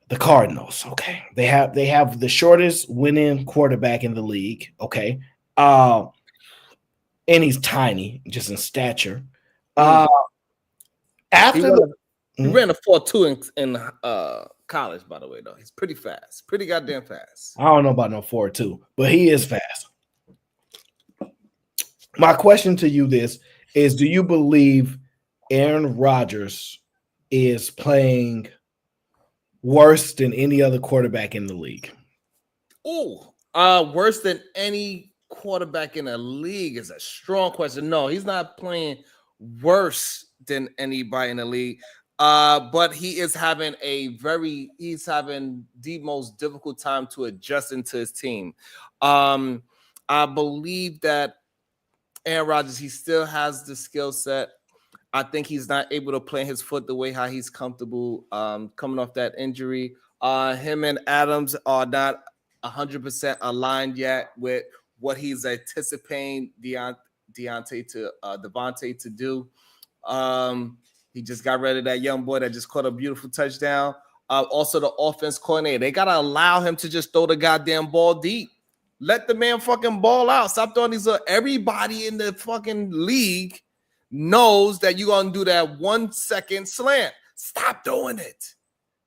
The Cardinals. Okay. They have the shortest winning quarterback in the league. Okay. And he's tiny, just in stature. After he ran a 4.2 in college, by the way, though. He's pretty fast. Pretty goddamn fast. I don't know about no 4.2, but he is fast. My question to you is do you believe Aaron Rodgers is playing worse than any other quarterback in the league? Worse than any quarterback in the league is a strong question. No, he's not playing worse than anybody in the league. But he is having he's having the most difficult time to adjust into his team. I believe that Aaron Rodgers, he still has the skill set. I think he's not able to plant his foot the way how he's comfortable coming off that injury. Him and Adams are not 100% aligned yet with what he's anticipating Devontae to do. He just got rid of that young boy that just caught a beautiful touchdown. Also, the offense coordinator, they got to allow him to just throw the goddamn ball deep. Let the man fucking ball out. Stop throwing these. Everybody in the fucking league knows that you're going to do that 1 second slant. Stop doing it.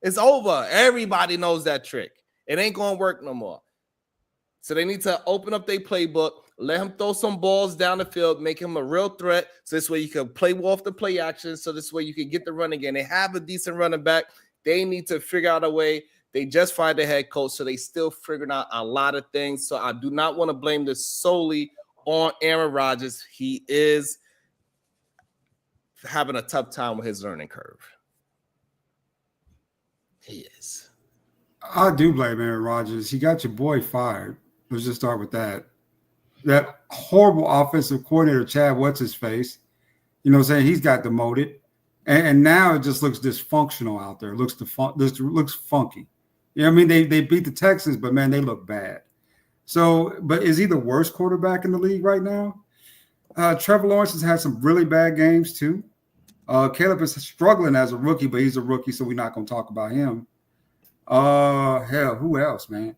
It's over. Everybody knows that trick. It ain't going to work no more. So they need to open up their playbook, let him throw some balls down the field, make him a real threat. So this way you can play off the play action. So this way you can get the run again. They have a decent running back. They need to figure out a way. They just fired the head coach, so they still figuring out a lot of things. So I do not want to blame this solely on Aaron Rodgers. He is having a tough time with his learning curve. He is. I do blame Aaron Rodgers. He got your boy fired. Let's just start with that. That horrible offensive coordinator, Chad, what's his face? You know what I'm saying? He's got demoted. And now it just looks dysfunctional out there. It looks funky. You know what I mean? They beat the Texans, but, man, they look bad. So, but is he the worst quarterback in the league right now? Trevor Lawrence has had some really bad games, too. Caleb is struggling as a rookie, but he's a rookie, so we're not going to talk about him. Hell, who else, man?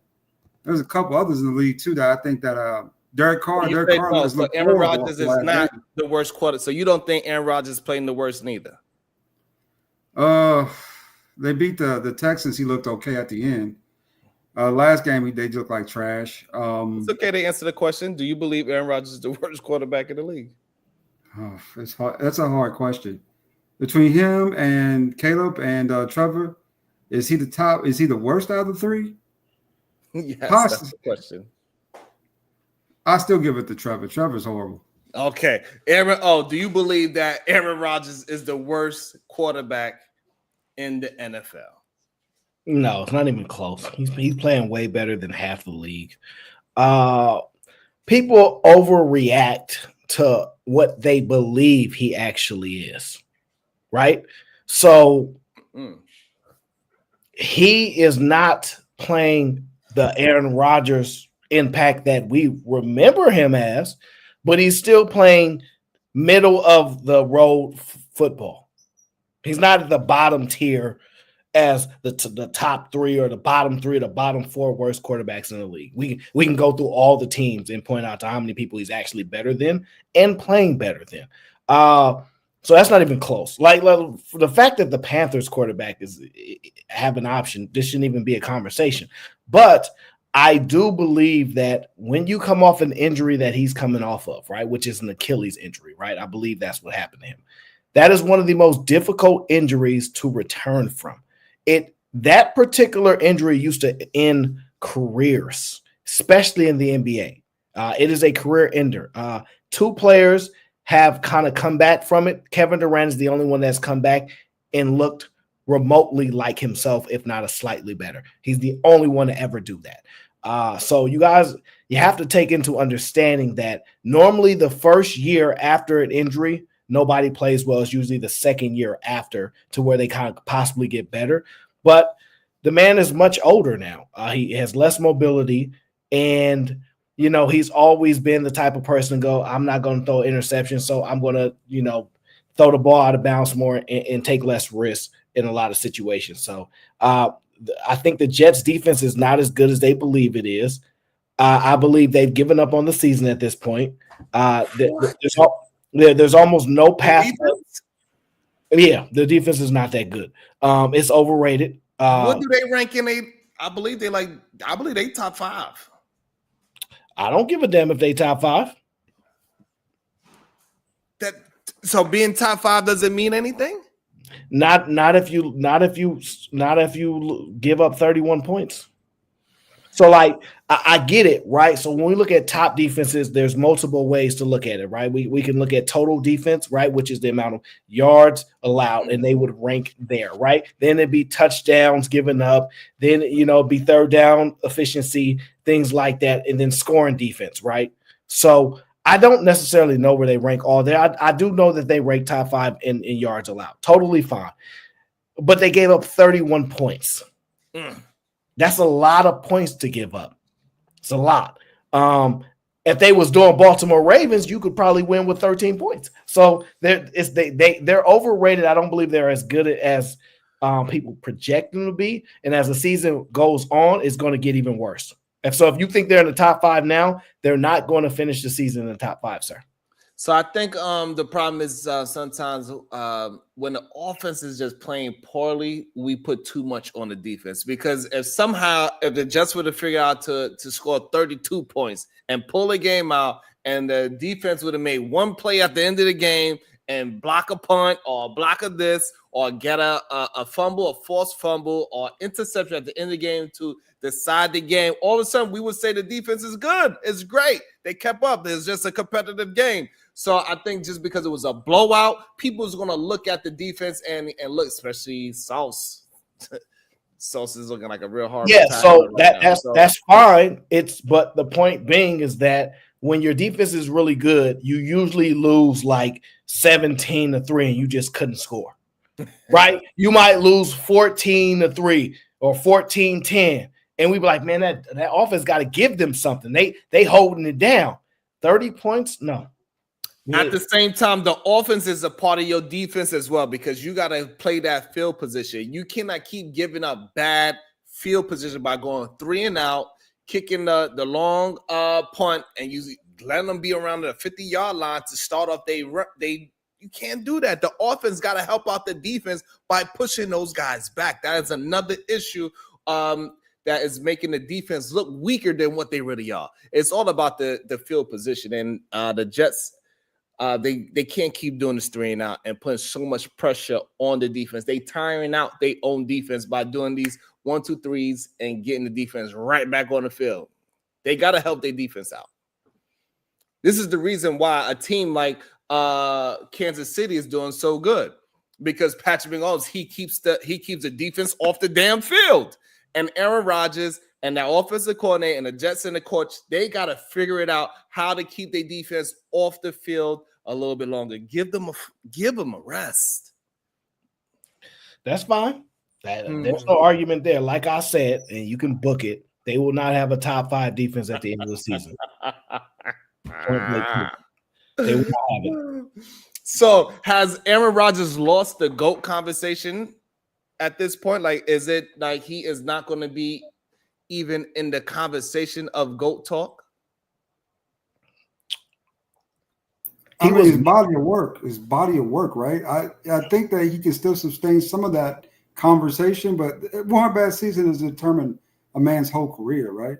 There's a couple others in the league, too, that I think that Derek Carr has looked Aaron Rodgers is not the worst quarter. So you don't think Aaron Rodgers is playing the worst neither? They beat the Texans. He looked okay at the end. Last game they looked like trash. It's okay to answer the question. Do you believe Aaron Rodgers is the worst quarterback in the league? Oh, it's hard. That's a hard question. Between him and Caleb and Trevor, is he the top? Is he the worst out of the three? Yes, that's the question. I still give it to Trevor. Trevor's horrible. Okay, Aaron. Oh, do you believe that Aaron Rodgers is the worst quarterback in the NFL? No, it's not even close. He's playing way better than half the league. People overreact to what they believe he actually is, right? So he is not playing the Aaron Rodgers impact that we remember him as, but he's still playing middle of the road football. He's not at the bottom tier as the top three or the bottom three or the bottom four worst quarterbacks in the league. We can go through all the teams and point out to how many people he's actually better than and playing better than. So that's not even close. Like the fact that the Panthers quarterback have an option, this shouldn't even be a conversation. But I do believe that when you come off an injury that he's coming off of, right, which is an Achilles injury, right? I believe that's what happened to him. That is one of the most difficult injuries to return from. That particular injury used to end careers, especially in the NBA. It is a career ender. Two players have kind of come back from it. Kevin Durant is the only one that's come back and looked remotely like himself, if not a slightly better. He's the only one to ever do that. So you guys, you have to take into understanding that normally the first year after an injury, nobody plays well. It's usually the second year after to where they kind of possibly get better. But the man is much older now. He has less mobility, and he's always been the type of person to go, I'm not going to throw interceptions, so I'm going to, throw the ball out of bounds more and take less risks in a lot of situations. So I think the Jets defense is not as good as they believe it is. I believe they've given up on the season at this point. There's almost no pass. Yeah, the defense is not that good. It's overrated. What do they rank in? I believe they top 5. I don't give a damn if they top 5. So being top 5 doesn't mean anything? Not if you give up 31 points. So I get it, right? So when we look at top defenses, there's multiple ways to look at it, right? We can look at total defense, right, which is the amount of yards allowed, and they would rank there, right? Then it'd be touchdowns given up, then be third down efficiency, things like that, and then scoring defense, right? So I don't necessarily know where they rank all there. I do know that they rank top 5 in yards allowed. Totally fine. But they gave up 31 points. That's a lot of points to give up. It's a lot. If they was doing Baltimore Ravens, you could probably win with 13 points. So they're overrated. I don't believe they're as good as people project them to be. And as the season goes on, it's going to get even worse. And so if you think they're in the top 5 now, they're not going to finish the season in the top 5, sir. So I think the problem is sometimes when the offense is just playing poorly, we put too much on the defense. Because if the Jets were to figure out to score 32 points and pull a game out, and the defense would have made one play at the end of the game and block a punt or block a this or get a fumble, a forced fumble or interception at the end of the game to decide the game, all of a sudden we would say the defense is good. It's great. They kept up. It's just a competitive game. So I think just because it was a blowout, people's going to look at the defense and look, especially Sauce. Sauce is looking like a real hard. Yeah, so that's fine. But the point being is that when your defense is really good, you usually lose like 17-3 and you just couldn't score. Right? You might lose 14-3 or 14-10. And we be like, man, that offense got to give them something. They holding it down. 30 points? No. At the same time, the offense is a part of your defense as well because you got to play that field position. You cannot keep giving up bad field position by going 3 and out, kicking the long punt, and letting them be around the 50-yard line to start off. You can't do that. The offense got to help out the defense by pushing those guys back. That is another issue. that is making the defense look weaker than what they really are. It's all about the field position, and the Jets. They can't keep doing this 3-and-out and putting so much pressure on the defense. They tiring out their own defense by doing these 1-2-3s and getting the defense right back on the field. They got to help their defense out. This is the reason why a team like Kansas City is doing so good, because Patrick Mahomes, he keeps the defense off the damn field, and Aaron Rodgers and that offensive coordinator and the Jets and the coach, they got to figure it out how to keep their defense off the field a little bit longer. Give them a rest. That's fine. There's no argument there. Like I said, and you can book it, they will not have a top 5 defense at the end of the season. They will not have it. So has Aaron Rodgers lost the GOAT conversation at this point? Like, is it like he is not going to be even in the conversation of GOAT talk? His body of work, right? I think that he can still sustain some of that conversation, but one bad season has determined a man's whole career, right?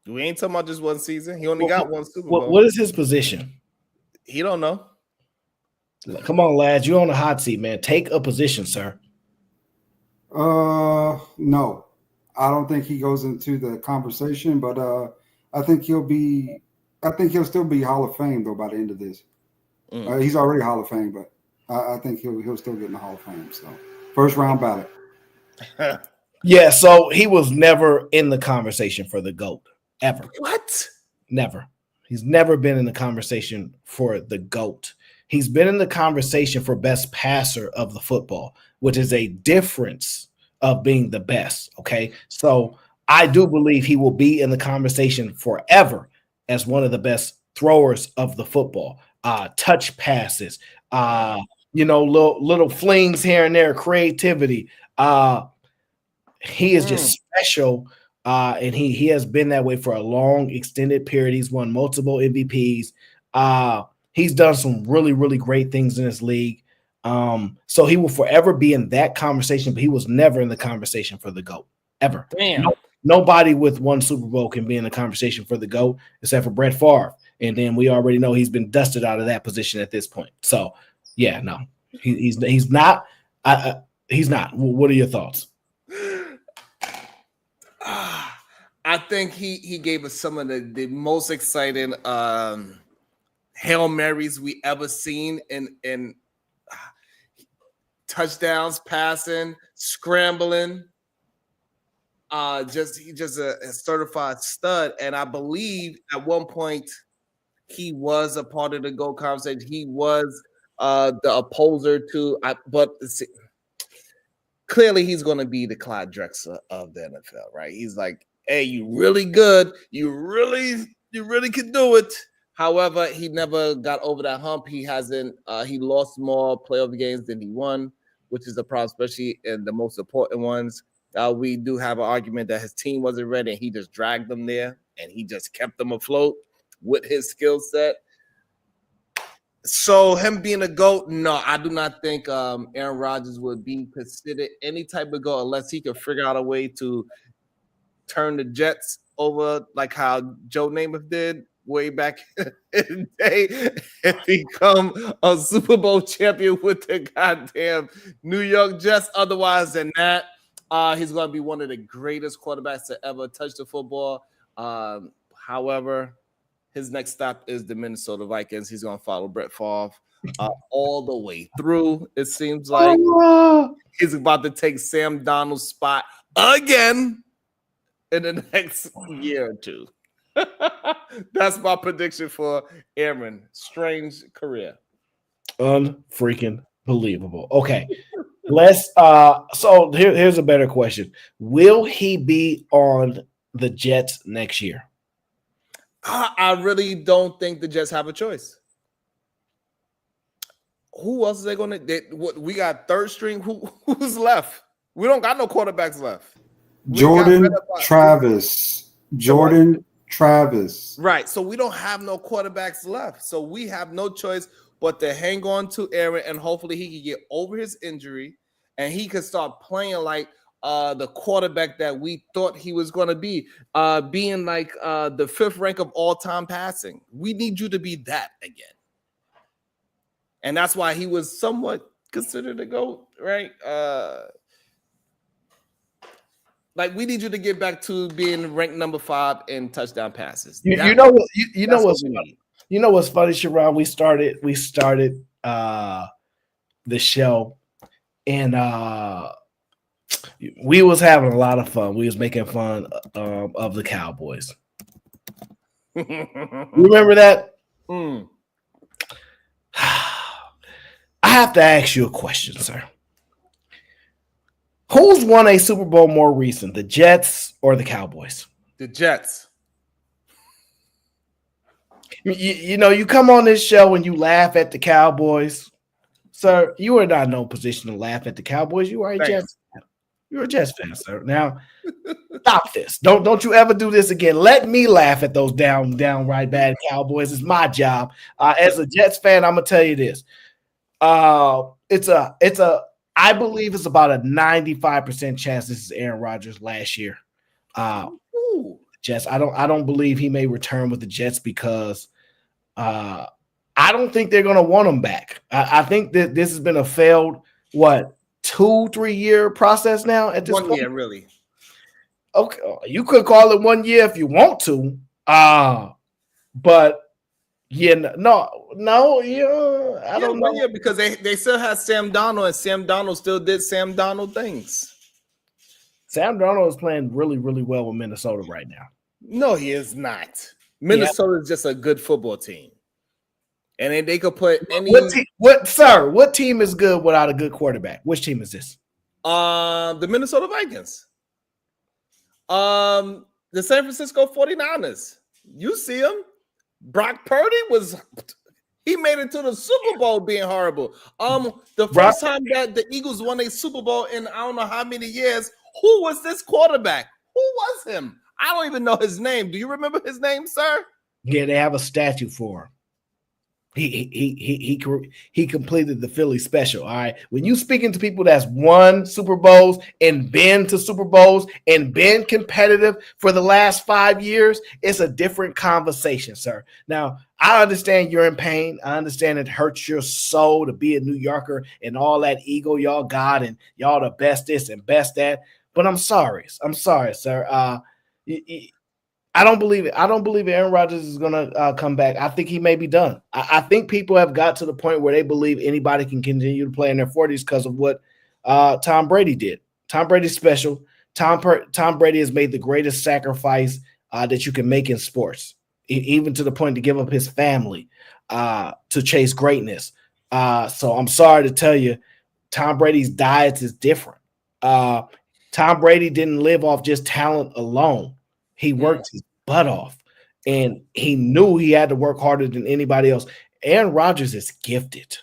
We ain't talking about just one season. He only got one Super Bowl. What is his position? He don't know. Come on, lads. You're on the hot seat, man. Take a position, sir. No. I don't think he goes into the conversation, but I think he'll still be Hall of Fame though by the end of this. He's already Hall of Fame, but I think he'll still get in the Hall of Fame. So first round ballot. Yeah, so he was never in the conversation for the GOAT ever. What? Never. He's never been in the conversation for the GOAT. He's been in the conversation for best passer of the football, which is a difference of being the best. Okay, so I do believe he will be in the conversation forever as one of the best throwers of the football. Touch passes, little flings here and there, creativity. He is just special, and he has been that way for a long, extended period. He's won multiple MVPs. He's done some really, really great things in this league. So he will forever be in that conversation, but he was never in the conversation for the GOAT, ever. Damn. Nobody with one Super Bowl can be in the conversation for the GOAT except for Brett Favre. And then we already know he's been dusted out of that position at this point. So, yeah, no, he's not. He's not. What are your thoughts? I think he gave us some of the most exciting Hail Marys we ever seen in touchdowns, passing, scrambling. He's just a certified stud, and I believe at one point he was a part of the GOAT conversation. He was the opposer to, but clearly he's going to be the Clyde Drexler of the NFL, right? He's like, hey, you really good, you really can do it. However, he never got over that hump. He lost more playoff games than he won, which is a problem, especially in the most important ones. We do have an argument that his team wasn't ready, and he just dragged them there, and he just kept them afloat with his skill set. So him being a GOAT, no, I do not think Aaron Rodgers would be considered any type of GOAT unless he could figure out a way to turn the Jets over like how Joe Namath did way back in the day and become a Super Bowl champion with the goddamn New York Jets. Otherwise than that, he's going to be one of the greatest quarterbacks to ever touch the football. However, his next stop is the Minnesota Vikings. He's going to follow Brett Favre all the way through. It seems like he's about to take Sam Darnold's spot again in the next year or two. That's my prediction for Aaron. Strange career. Unfreaking believable. Okay. Let's so here's a better question. Will he be on the Jets next year? I really don't think the Jets have a choice. Who else is they going to? We got third string. Who's left? We don't got no quarterbacks left. Jordan Travis. Right. So we don't have no quarterbacks left. So we have no choice but to hang on to Aaron, and hopefully he can get over his injury and he can start playing like the quarterback that we thought he was going to be, being like the 5th rank of all-time passing. We need you to be that again. And that's why he was somewhat considered a GOAT, right? Like, we need you to get back to being ranked number 5 in touchdown passes. You know what's funny, Sharon? We started the show, and we was having a lot of fun. We was making fun of the Cowboys. You remember that? I have to ask you a question, sir. Who's won a Super Bowl more recent, the Jets or the Cowboys? The Jets. You know, you come on this show and you laugh at the Cowboys. Sir, you are not in no position to laugh at the Cowboys. You are a Jets fan. You're a Jets fan, sir. Now, stop this. Don't you ever do this again. Let me laugh at those downright bad Cowboys. It's my job. As a Jets fan, I'm gonna tell you this. I believe it's about a 95% chance this is Aaron Rodgers last year. Jets. I don't believe he may return with the Jets because I don't think they're going to want him back. I think that this has been a failed 2-3 year process now at this point. 1 year, really. Okay, you could call it 1 year if you want to, but yeah, I don't know. 1 year because they still had Sam Darnold, and Sam Darnold still did Sam Darnold things. Sam Darnold is playing really, really well with Minnesota right now. No, he is not. Minnesota is just a good football team, and then they could put any. What team is good without a good quarterback? Which team is this? The Minnesota Vikings. The San Francisco 49ers. You see them. Brock Purdy he made it to the Super Bowl being horrible. The first time that the Eagles won a Super Bowl in I don't know how many years, who was this quarterback? Who was him? I don't even know his name. Do you remember his name, sir? Yeah, they have a statue for him. He completed the Philly special. All right. When you speaking to people that's won Super Bowls and been to Super Bowls and been competitive for the last 5 years, it's a different conversation, sir. Now, I understand you're in pain. I understand it hurts your soul to be a New Yorker and all that ego y'all got and y'all the best this and best that. But I'm sorry. I'm sorry, sir. I don't believe it. I don't believe Aaron Rodgers is going to come back. I think he may be done. I think people have got to the point where they believe anybody can continue to play in their 40s because of what Tom Brady did. Tom Brady's special. Tom Brady has made the greatest sacrifice that you can make in sports, even to the point to give up his family to chase greatness. So I'm sorry to tell you, Tom Brady's diet is different. Tom Brady didn't live off just talent alone. He worked his butt off, and he knew he had to work harder than anybody else. Aaron Rodgers is gifted.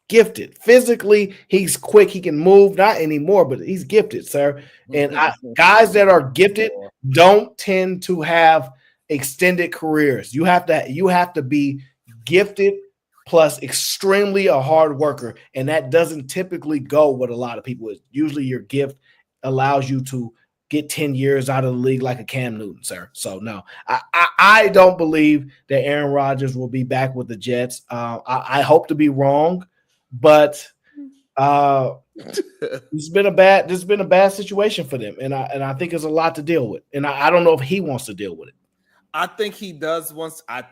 Gifted. Physically, he's quick. He can move. Not anymore, but he's gifted, sir. And guys that are gifted don't tend to have extended careers. You have to be gifted plus extremely a hard worker, and that doesn't typically go with a lot of people. Usually your gift allows you to get 10 years out of the league like a Cam Newton, sir. So, no, I don't believe that Aaron Rodgers will be back with the Jets. I hope to be wrong, but it's been a bad situation for them, and I think it's a lot to deal with, and I don't know if he wants to deal with it. I think he does I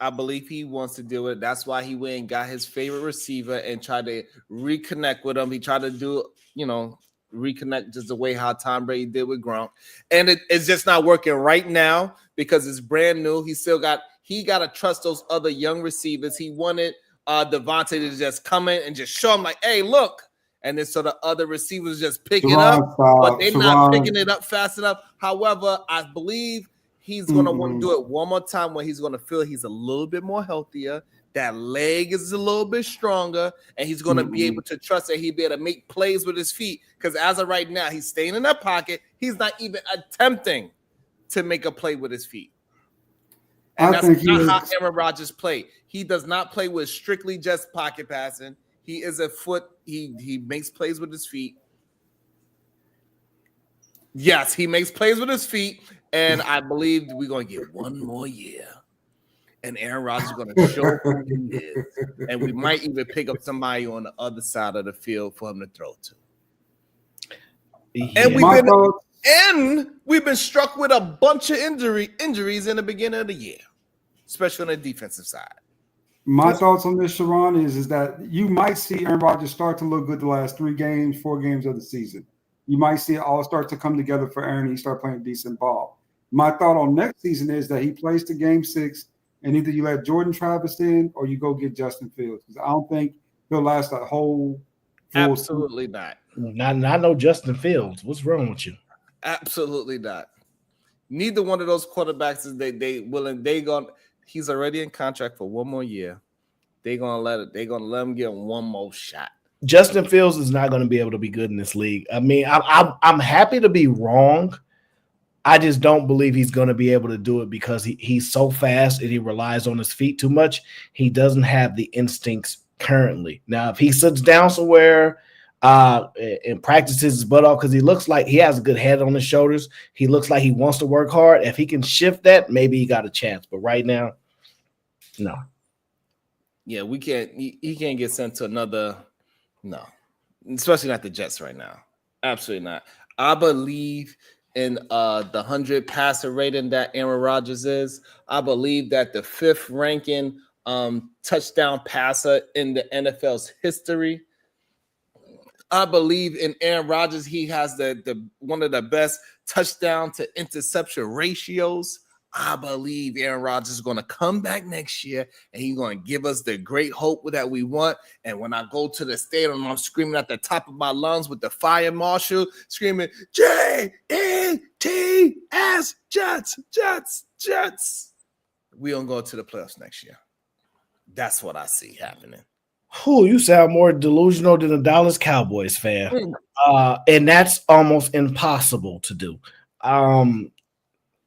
believe he wants to deal with it. That's why he went and got his favorite receiver and tried to reconnect with him. He tried to do, reconnect just the way how Tom Brady did with Gronk, and it's just not working right now because it's brand new. He got to trust those other young receivers. He wanted Devontae to just come in and just show him like, hey, look, and then so the other receivers just pick it up, but they're not picking it up fast enough. However, I believe he's going to want to do it one more time when he's going to feel he's a little bit more healthier. That leg is a little bit stronger, and he's going to be able to trust that he'll be able to make plays with his feet. Because as of right now, he's staying in that pocket. He's not even attempting to make a play with his feet. And that's not how Aaron Rodgers plays. He does not play with strictly just pocket passing. He is a foot. He makes plays with his feet. Yes, he makes plays with his feet, and I believe we're going to get one more year. And Aaron Rodgers is going to show who he is. And we might even pick up somebody on the other side of the field for him to throw to. Yeah. And we've been struck with a bunch of injuries in the beginning of the year, especially on the defensive side. My thoughts on this, Sharon, is that you might see Aaron Rodgers start to look good the last 4 games of the season. You might see it all start to come together for Aaron and he start playing decent ball. My thought on next season is that he plays to game 6, and either you let Jordan Travis in or you go get Justin Fields. Because I don't think he'll last a whole full Absolutely season. Not no Justin Fields. What's wrong with you? Absolutely not. Neither one of those quarterbacks is he's already in contract for one more year. They're gonna let him get one more shot. Justin Fields is not going to be able to be good in this league. I mean, I'm happy to be wrong. I just don't believe he's going to be able to do it because he's so fast and he relies on his feet too much. He doesn't have the instincts currently. Now, if he sits down somewhere and practices his butt off, because he looks like he has a good head on his shoulders, he looks like he wants to work hard. If he can shift that, maybe he got a chance. But right now, no. Yeah, we can't. He can't get sent to another. No, especially not the Jets right now. Absolutely not. I believe in the 100 passer rating that Aaron Rodgers is. I believe that the 5th ranking touchdown passer in the NFL's history. I believe in Aaron Rodgers. He has the one of the best touchdown to interception ratios. I believe Aaron Rodgers is going to come back next year and he's going to give us the great hope that we want. And when I go to the stadium, I'm screaming at the top of my lungs with the fire marshal, screaming, J-E-T-S, Jets, Jets, Jets. We don't go to the playoffs next year. That's what I see happening. Whew, you sound more delusional than a Dallas Cowboys fan. And that's almost impossible to do.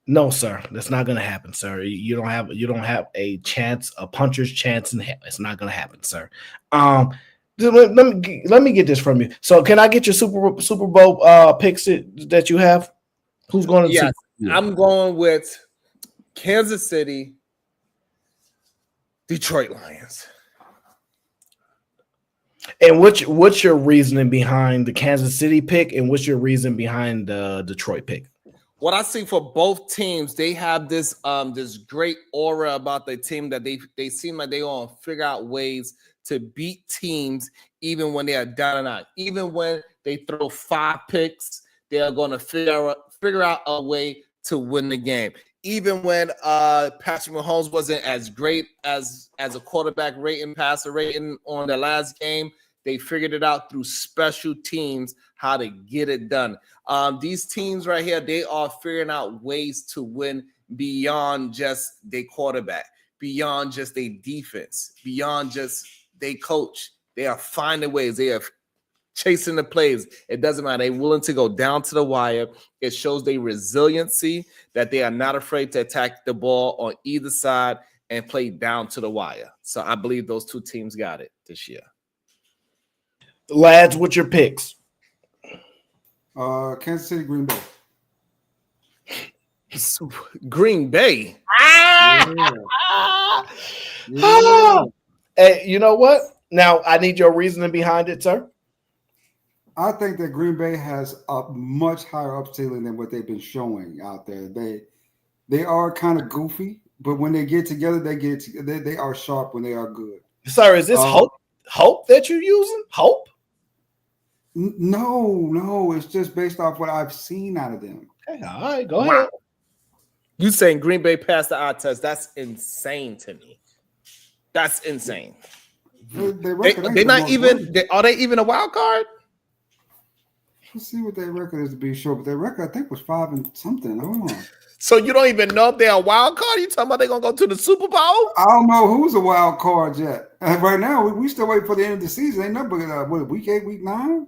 No, sir, that's not going to happen, sir. You don't have a chance, a puncher's chance in hell. It's not going to happen, sir. Let me get this from you. So, can I get your Super Bowl picks that you have? Who's going to? Yes, I'm going with Kansas City, Detroit Lions. And what's your reasoning behind the Kansas City pick, and what's your reason behind the Detroit pick? What I see for both teams, they have this great aura about their team that they seem like they want to figure out ways to beat teams even when they are down and out. Even when they throw 5 picks, they are going to figure out a way to win the game. Even when Patrick Mahomes wasn't as great as a quarterback rating, passer rating on the last game, they figured it out through special teams how to get it done. These teams right here, they are figuring out ways to win beyond just their quarterback, beyond just their defense, beyond just their coach. They are finding ways. They are chasing the plays. It doesn't matter. They're willing to go down to the wire. It shows their resiliency that they are not afraid to attack the ball on either side and play down to the wire. So I believe those two teams got it this year. Lads, what's your picks? Kansas City, Green Bay. Green Bay. Yeah. Hey, you know what? Now I need your reasoning behind it, sir. I think that Green Bay has a much higher up ceiling than what they've been showing out there. They are kind of goofy, but when they get together, they are sharp when they are good. Sir, is this hope that you're using? Hope? No, it's just based off what I've seen out of them. Okay, all right, go ahead. You saying Green Bay passed the eye test? That's insane to me. That's insane. They're not even. Are they even a wild card? Let's see what their record is to be sure. But their record, I think, was 5 and something. Hold on. So you don't even know if they're a wild card? You talking about they're gonna go to the Super Bowl? I don't know who's a wild card yet. Right now, we still wait for the end of the season. Ain't nothing but week 8, week 9.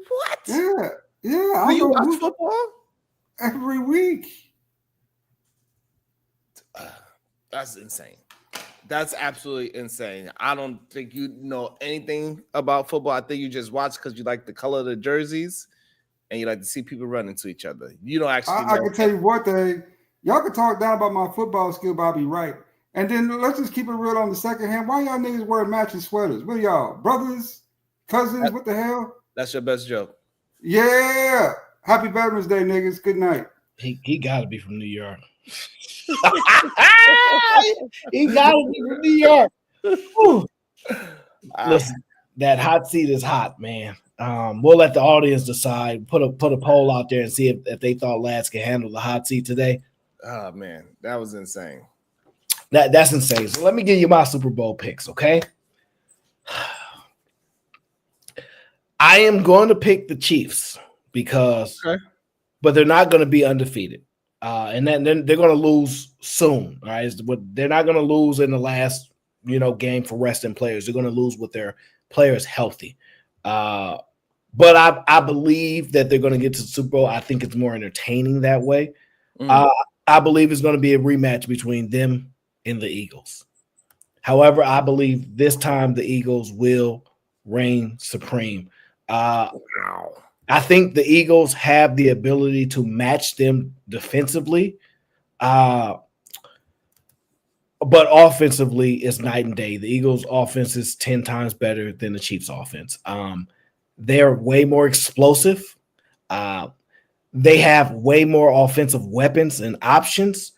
What? Yeah. Do you watch football every week? That's insane. That's absolutely insane. I don't think you know anything about football. I think you just watch because you like the color of the jerseys and you like to see people run into each other. You don't actually. I can tell you one thing. Y'all can talk down about my football skill, but I'll be right. And then let's just keep it real on the second hand. Why y'all niggas wear matching sweaters? What are y'all? Brothers? Cousins? What the hell? That's your best joke. Yeah. Happy Veterans Day, niggas. Good night. He got to be from New York. He got to be from New York. Listen, that hot seat is hot, man. We'll let the audience decide. Put a poll out there and see if they thought lads can handle the hot seat today. Oh man, that was insane. That's insane. So let me give you my Super Bowl picks, okay? I am going to pick the Chiefs but they're not going to be undefeated. And then they're going to lose soon. All right, they're not going to lose in the last game for resting players. They're going to lose with their players healthy. But I believe that they're going to get to the Super Bowl. I think it's more entertaining that way. I believe it's going to be a rematch between them and the Eagles. However, I believe this time the Eagles will reign supreme. I think the Eagles have the ability to match them defensively. But offensively, it's night and day. The Eagles' offense is 10 times better than the Chiefs' offense. They're way more explosive. They have way more offensive weapons and options.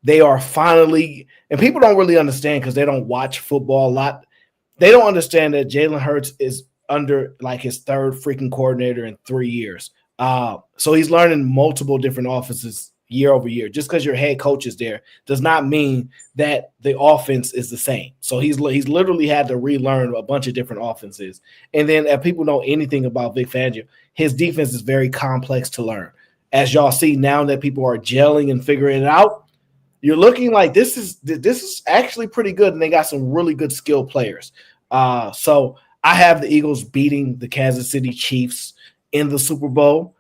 They are finally – and people don't really understand because they don't watch football a lot. They don't understand that Jalen Hurts is under like his third freaking coordinator in 3 years. So he's learning multiple different offenses year over year. Just because your head coach is there does not mean that the offense is the same. So he's literally had to relearn a bunch of different offenses. And then if people know anything about Vic Fangio, his defense is very complex to learn. As y'all see now that people are gelling and figuring it out, you're looking like this is actually pretty good, and they got some really good skilled players. So I have the Eagles beating the Kansas City Chiefs in the Super Bowl.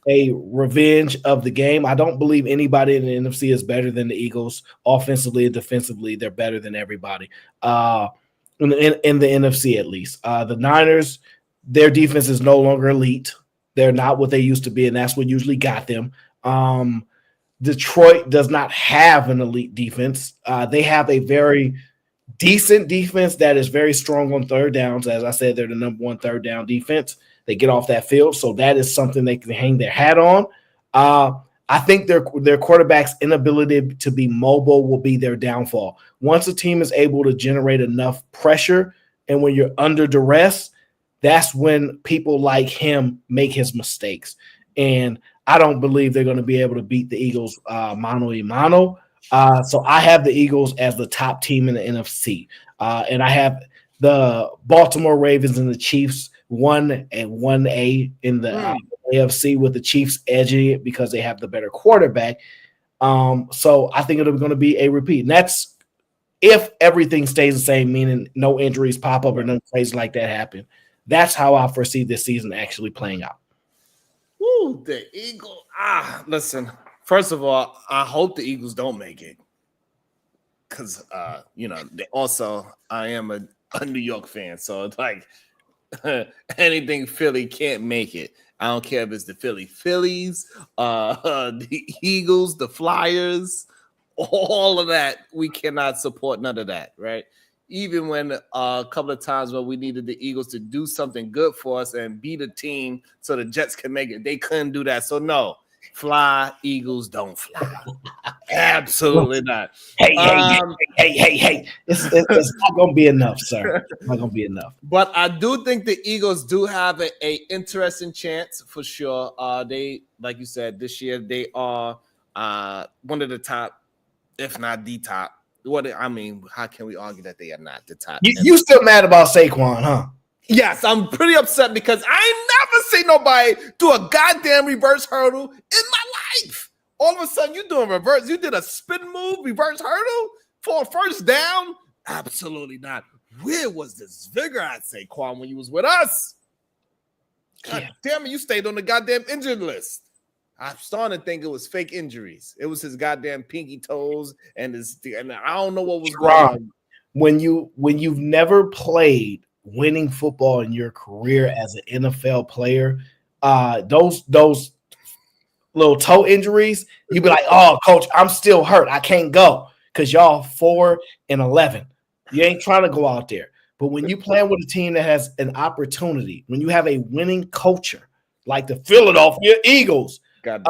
A revenge of the game. I don't believe anybody in the NFC is better than the Eagles offensively and defensively. They're better than everybody in the NFC at least. The Niners, their defense is no longer elite. They're not what they used to be, and that's what usually got them. Detroit does not have an elite defense. They have a very decent defense that is very strong on third downs. As I said, they're the number one third down defense. They get off that field, so that is something they can hang their hat on. I think their quarterback's inability to be mobile will be their downfall. Once a team is able to generate enough pressure, and when you're under duress, that's when people like him make his mistakes. And I don't believe they're going to be able to beat the Eagles mano a mano. So I have the Eagles as the top team in the NFC. And I have the Baltimore Ravens and the Chiefs 1 and 1A in the AFC, with the Chiefs edging it because they have the better quarterback. So I think it's going to be a repeat. And that's if everything stays the same, meaning no injuries pop up or nothing crazy like that happen. That's how I foresee this season actually playing out. Woo, the Eagles. Listen, first of all, I hope the Eagles don't make it. Because, I am a New York fan. So it's like anything Philly can't make it. I don't care if it's the Phillies, the Eagles, the Flyers, all of that. We cannot support none of that, right? Even when a couple of times when we needed the Eagles to do something good for us and beat a team so the Jets can make it, they couldn't do that. So no, fly, Eagles don't fly. Absolutely not. Hey. It's not going to be enough, sir. It's not going to be enough. But I do think the Eagles do have a interesting chance for sure. They, like you said, this year they are one of the top, if not the top. How can we argue that they are not the top? You still mad about Saquon, huh? Yes, I'm pretty upset because I ain't never seen nobody do a goddamn reverse hurdle in my life. All of a sudden, you doing reverse. You did a spin move, reverse hurdle for a first down? Absolutely not. Where was this vigor at Saquon when you was with us? God damn it, you stayed on the goddamn injured list. I'm starting to think it was fake injuries. It was his goddamn pinky toes and I don't know what was going on. When you've never played winning football in your career as an NFL player, those little toe injuries, you'd be like, oh, coach, I'm still hurt. I can't go because y'all 4-11. You ain't trying to go out there. But when you play with a team that has an opportunity, when you have a winning culture like the Philadelphia Eagles, and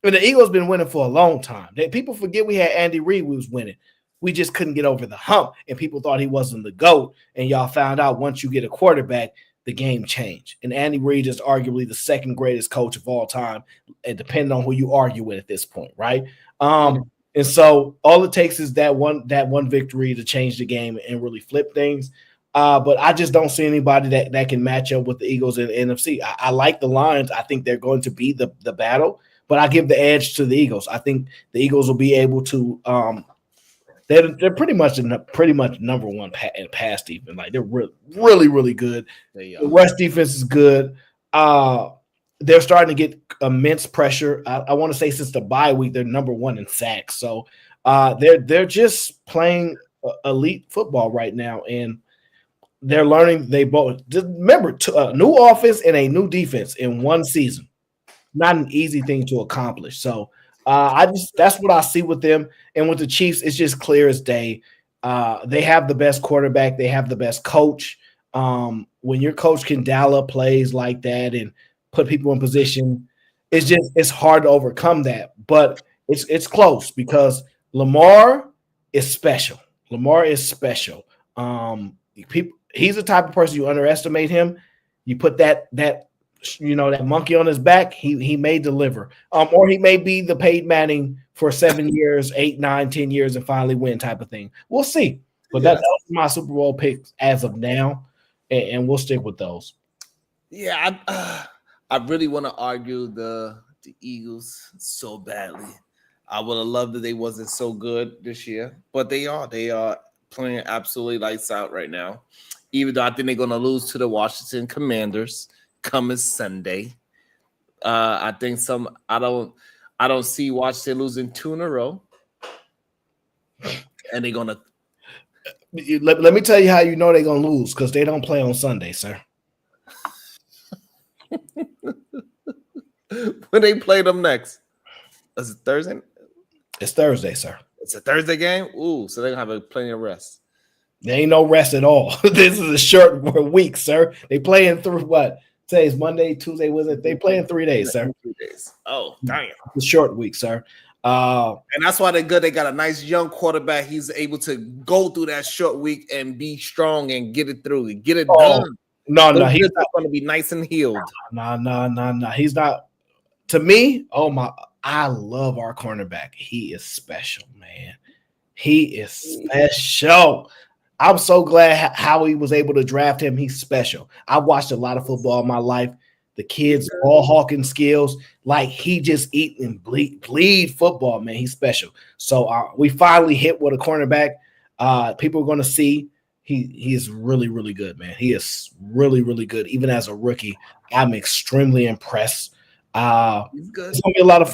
the Eagles been winning for a long time. People forget we had Andy Reid, we was winning. We just couldn't get over the hump, and people thought he wasn't the GOAT. And y'all found out once you get a quarterback, the game changed. And Andy Reid is arguably the second greatest coach of all time, and depending on who you argue with at this point, right? And so all it takes is that one victory to change the game and really flip things. But I just don't see anybody that can match up with the Eagles in the NFC. I like the Lions. I think they're going to be the battle, but I give the edge to the Eagles. I think the Eagles will be able to they're pretty much number one in pass defense. Like they're really, really good. The West defense is good. They're starting to get immense pressure. I want to say since the bye week, they're number one in sacks. So they're just playing elite football right now, and they're learning. They both remember a new offense and a new defense in one season. Not an easy thing to accomplish. So that's what I see with them. And with the Chiefs, it's just clear as day. They have the best quarterback. They have the best coach. When your coach can dial up plays like that and put people in position, it's hard to overcome that. But it's close because Lamar is special. He's the type of person you underestimate him. You put that monkey on his back, he may deliver. Or he may be the Peyton Manning for 7 years, 8, 9, 10 years and finally win type of thing. We'll see. But that's my Super Bowl picks as of now, and we'll stick with those. Yeah, I really want to argue the Eagles so badly. I would have loved that they wasn't so good this year, but they are playing absolutely lights out right now. Even though I think they're going to lose to the Washington Commanders coming Sunday. I think I don't see Washington losing 2 in a row. And they're going to. Let me tell you how you know they're going to lose, because they don't play on Sunday, sir. When they play them next? Is it Thursday? It's Thursday, sir. It's a Thursday game? Ooh, so they're going to have plenty of rest. There ain't no rest at all. This is a short week, sir. They playing through what? Today's Monday, Tuesday, Wednesday. They play in 3 days, sir. 3 days. Oh, damn. It's a short week, sir. And that's why they're good. They got a nice young quarterback. He's able to go through that short week and be strong and get it through and get it done. No, he's not going to be nice and healed. No. He's not. To me, I love our cornerback. He is special, man. He is special. I'm so glad how he was able to draft him. He's special. I watched a lot of football in my life. The kids all hawking skills. Like, he just eat and bleed football, man. He's special. So we finally hit with a cornerback. People are going to see he is really, really good, man. He is really, really good. Even as a rookie, I'm extremely impressed. He's good. It's going to be a lot of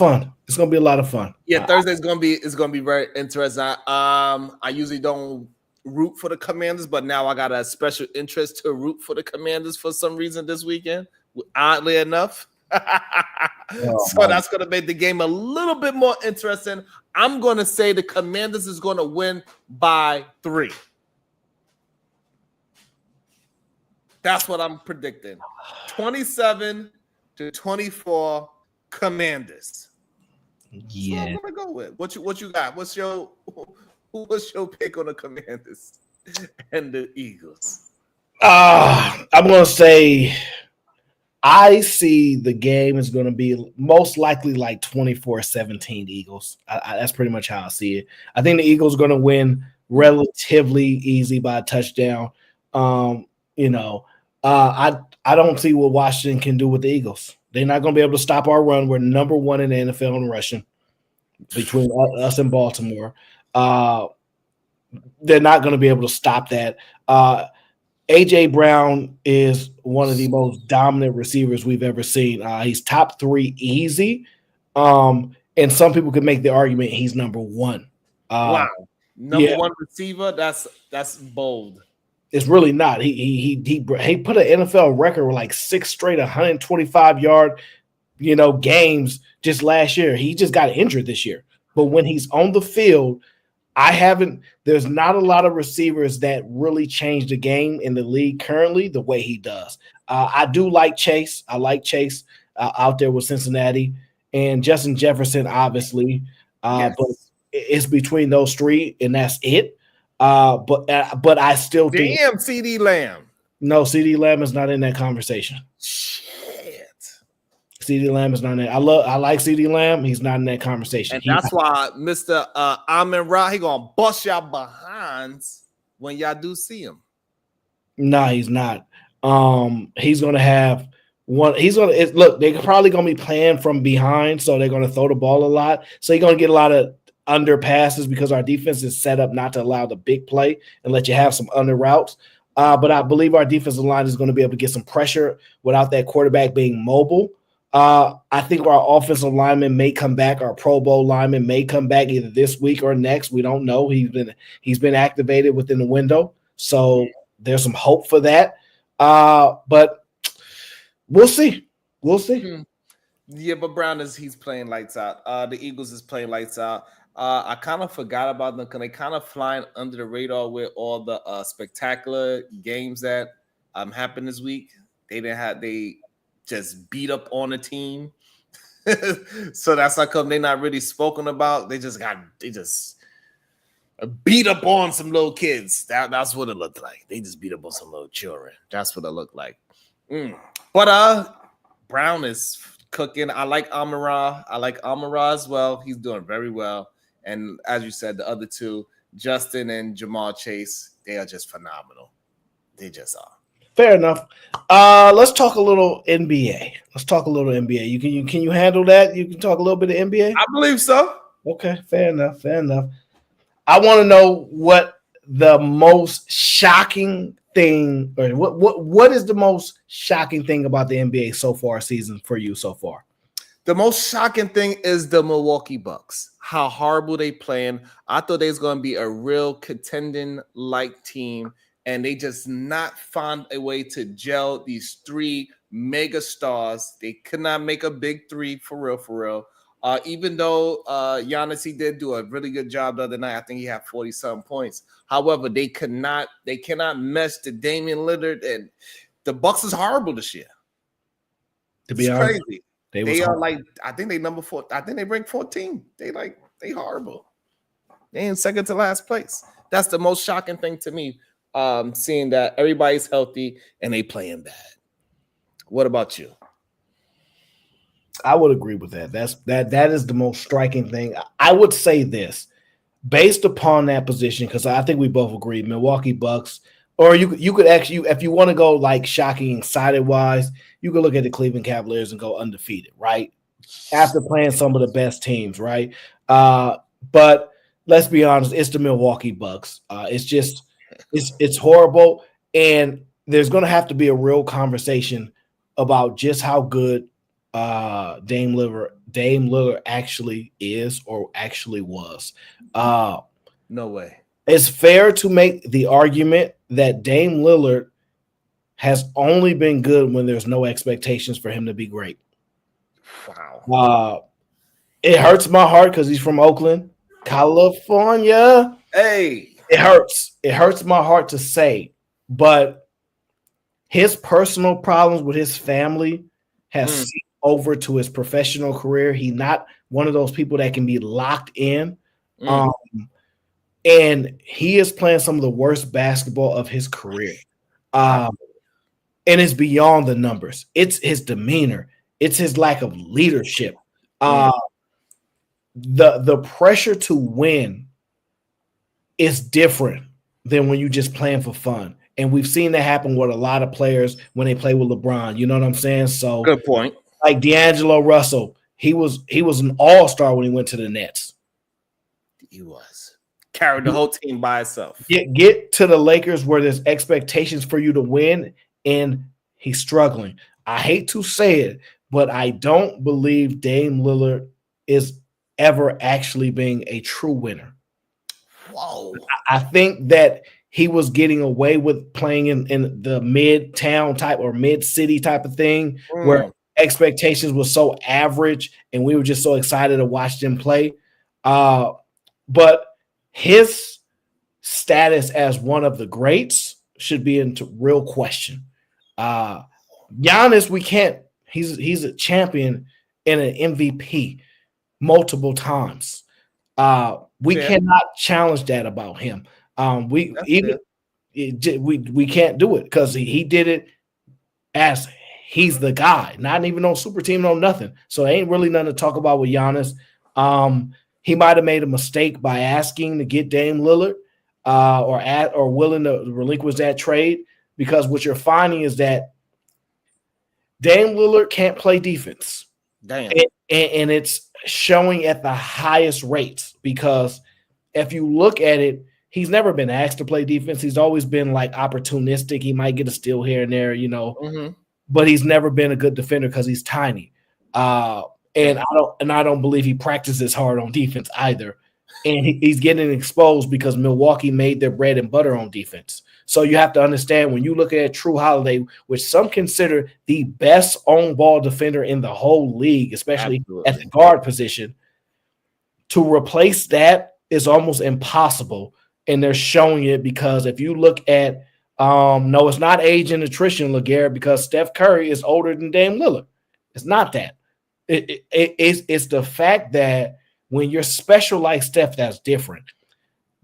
fun. Yeah, Thursday's going to be very interesting. I usually don't root for the Commanders, but now I got a special interest to root for the Commanders for some reason this weekend, oddly enough. So that's going to make the game a little bit more interesting. I'm going to say the Commanders is going to win by 3. That's what I'm predicting. 27-24 Commanders. Yeah. So I'm going to go with. What you got? What's your pick on the Commanders and the Eagles? I'm going to say I see the game is going to be most likely like 24-17 Eagles. That's pretty much how I see it. I think the Eagles are going to win relatively easy by a touchdown. I don't see what Washington can do with the Eagles. They're not going to be able to stop our run. We're number 1 in the NFL in rushing between us and Baltimore. They're not going to be able to stop that. A.J. Brown is one of the most dominant receivers we've ever seen. He's top 3 easy. And some people could make the argument he's number 1. Wow. Number 1 receiver? That's bold. It's really not. He put an NFL record with like 6 straight 125-yard, games just last year. He just got injured this year. But when he's on the field, there's not a lot of receivers that really change the game in the league currently the way he does. I do like Chase. I like Chase out there with Cincinnati and Justin Jefferson, obviously. Yes. But it's between those three, and that's it. But I still think CD Lamb. No, CD Lamb is not in that conversation. Shit. CD Lamb is not in there. I like CD Lamb. He's not in that conversation. And that's why Mr. Amon-Ra, he gonna bust y'all behinds when y'all do see him. No, he's not. He's gonna have one. Look, they're probably gonna be playing from behind, so they're gonna throw the ball a lot. So you're gonna get a lot of under passes because our defense is set up not to allow the big play and let you have some under routes. But I believe our defensive line is going to be able to get some pressure without that quarterback being mobile. I think our offensive lineman may come back. Our Pro Bowl lineman may come back either this week or next. We don't know. He's been activated within the window, so there's some hope for that. But we'll see. We'll see. Yeah, but he's playing lights out. The Eagles is playing lights out. I kind of forgot about them because they kind of flying under the radar with all the spectacular games that happened this week. They just beat up on a team. So that's how come they're not really spoken about. They just beat up on some little kids. That's what it looked like. They just beat up on some little children. That's what it looked like. But Brown is cooking. I like Amon-Ra. I like Amon-Ra as well. He's doing very well. And as you said, the other two, Justin and Jamal Chase, they are just phenomenal. They just are. Fair enough. Let's talk a little NBA. Can you handle that? You can talk a little bit of NBA? I believe so. Okay, fair enough. I want to know what the most shocking thing, or what is the most shocking thing about the NBA so far season for you so far? The most shocking thing is the Milwaukee Bucks. How horrible they playing. I thought they was going to be a real contending-like team, and they just not found a way to gel these three mega stars. They could not make a big three for real. Even though Giannis, he did do a really good job the other night. I think he had 40-something points. However, they cannot mesh the Damian Lillard, and the Bucks is horrible this year. To be honest, crazy. They are like, I think they number 4. I think they rank 14. They horrible. They in second to last place. That's the most shocking thing to me. Seeing that everybody's healthy and they playing bad. What about you? I would agree with that. That is the most striking thing. I would say this, based upon that position, because I think we both agree, Milwaukee Bucks, or you could actually, if you want to go like shocking sided wise, you could look at the Cleveland Cavaliers and go undefeated, right? After playing some of the best teams, right? But let's be honest, it's the Milwaukee Bucks. It's horrible, and there's going to have to be a real conversation about just how good Dame Lillard actually is or actually was. No way. It's fair to make the argument that Dame Lillard has only been good when there's no expectations for him to be great. Wow. It hurts my heart because he's from Oakland, California. Hey. It hurts. It hurts my heart to say, but his personal problems with his family has seeped over to his professional career. He's not one of those people that can be locked in. And he is playing some of the worst basketball of his career. And it's beyond the numbers. It's his demeanor. It's his lack of leadership. The pressure to win is different than when you're just playing for fun. And we've seen that happen with a lot of players when they play with LeBron. You know what I'm saying? So good point. Like D'Angelo Russell, he was an all-star when he went to the Nets. He was. Carried the whole team by himself. Get to the Lakers where there's expectations for you to win, and he's struggling. I hate to say it, but I don't believe Dame Lillard is ever actually being a true winner. Whoa. I think that he was getting away with playing in the mid-town type or mid-city type of thing where expectations were so average and we were just so excited to watch them play. But his status as one of the greats should be into real question. Giannis, we can't. He's a champion and an MVP multiple times. We cannot challenge that about him. We can't do it because he did it as he's the guy, not even on super team, no nothing. So there ain't really nothing to talk about with Giannis. He might have made a mistake by asking to get Dame Lillard or willing to relinquish that trade, because what you're finding is that Dame Lillard can't play defense. Damn. And it's showing at the highest rates, because if you look at it, he's never been asked to play defense. He's always been like opportunistic. He might get a steal here and there, but he's never been a good defender because he's tiny. And I don't believe he practices hard on defense either. And he's getting exposed because Milwaukee made their bread and butter on defense. So you have to understand, when you look at True Holiday, which some consider the best on-ball defender in the whole league, especially at the guard position, to replace that is almost impossible. And they're showing it, because if you look at no, it's not age and attrition, LeGarrette, because Steph Curry is older than Dame Lillard. It's not that. It's the fact that when you're special like Steph, that's different.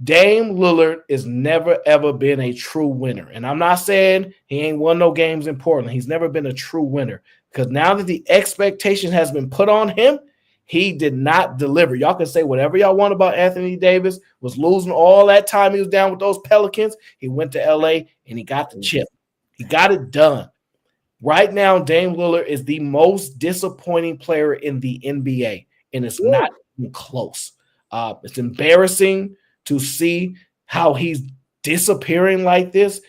Dame Lillard has never, ever been a true winner. And I'm not saying he ain't won no games in Portland. He's never been a true winner, because now that the expectation has been put on him, he did not deliver. Y'all can say whatever y'all want about Anthony Davis, was losing all that time he was down with those Pelicans. He went to LA and he got the chip. He got it done. Right now, Dame Lillard is the most disappointing player in the NBA, and it's not even close. It's embarrassing to see how he's disappearing like this.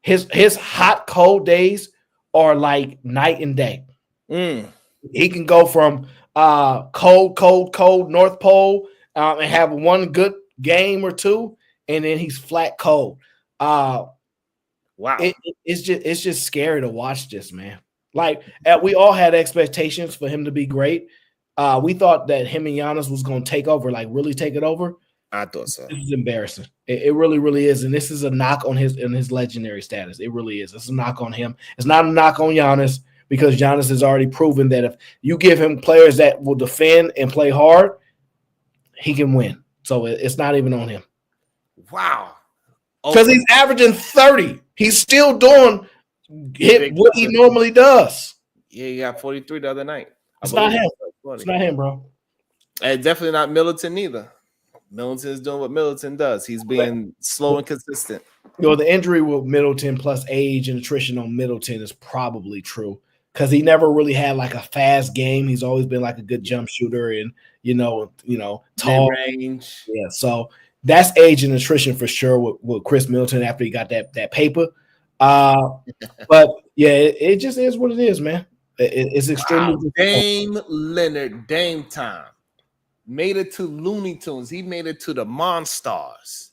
His hot, cold days are like night and day. He can go from cold North Pole and have one good game or two, and then he's flat cold. Wow. It's just scary to watch this, man. Like, we all had expectations for him to be great. We thought that him and Giannis was going to take over, like really take it over. I thought so. This is embarrassing. It really, really is. And this is a knock on his legendary status. It really is. It's a knock on him. It's not a knock on Giannis, because Giannis has already proven that if you give him players that will defend and play hard, he can win. So it's not even on him. Wow. Because he's averaging 30. He's still doing what he normally does. Yeah, he got 43 the other night. It's not him. It's not him, bro. And definitely not Middleton either. Middleton is doing what Middleton does. He's being slow and consistent. The injury with Middleton plus age and attrition on Middleton is probably true, because he never really had like a fast game. He's always been like a good jump shooter and tall range. Yeah, so that's age and attrition for sure with Chris Middleton after he got that paper. But yeah, it just is what it is, man. It's extremely Dame Leonard, Dame time. Made it to Looney Tunes. He made it to the Monstars.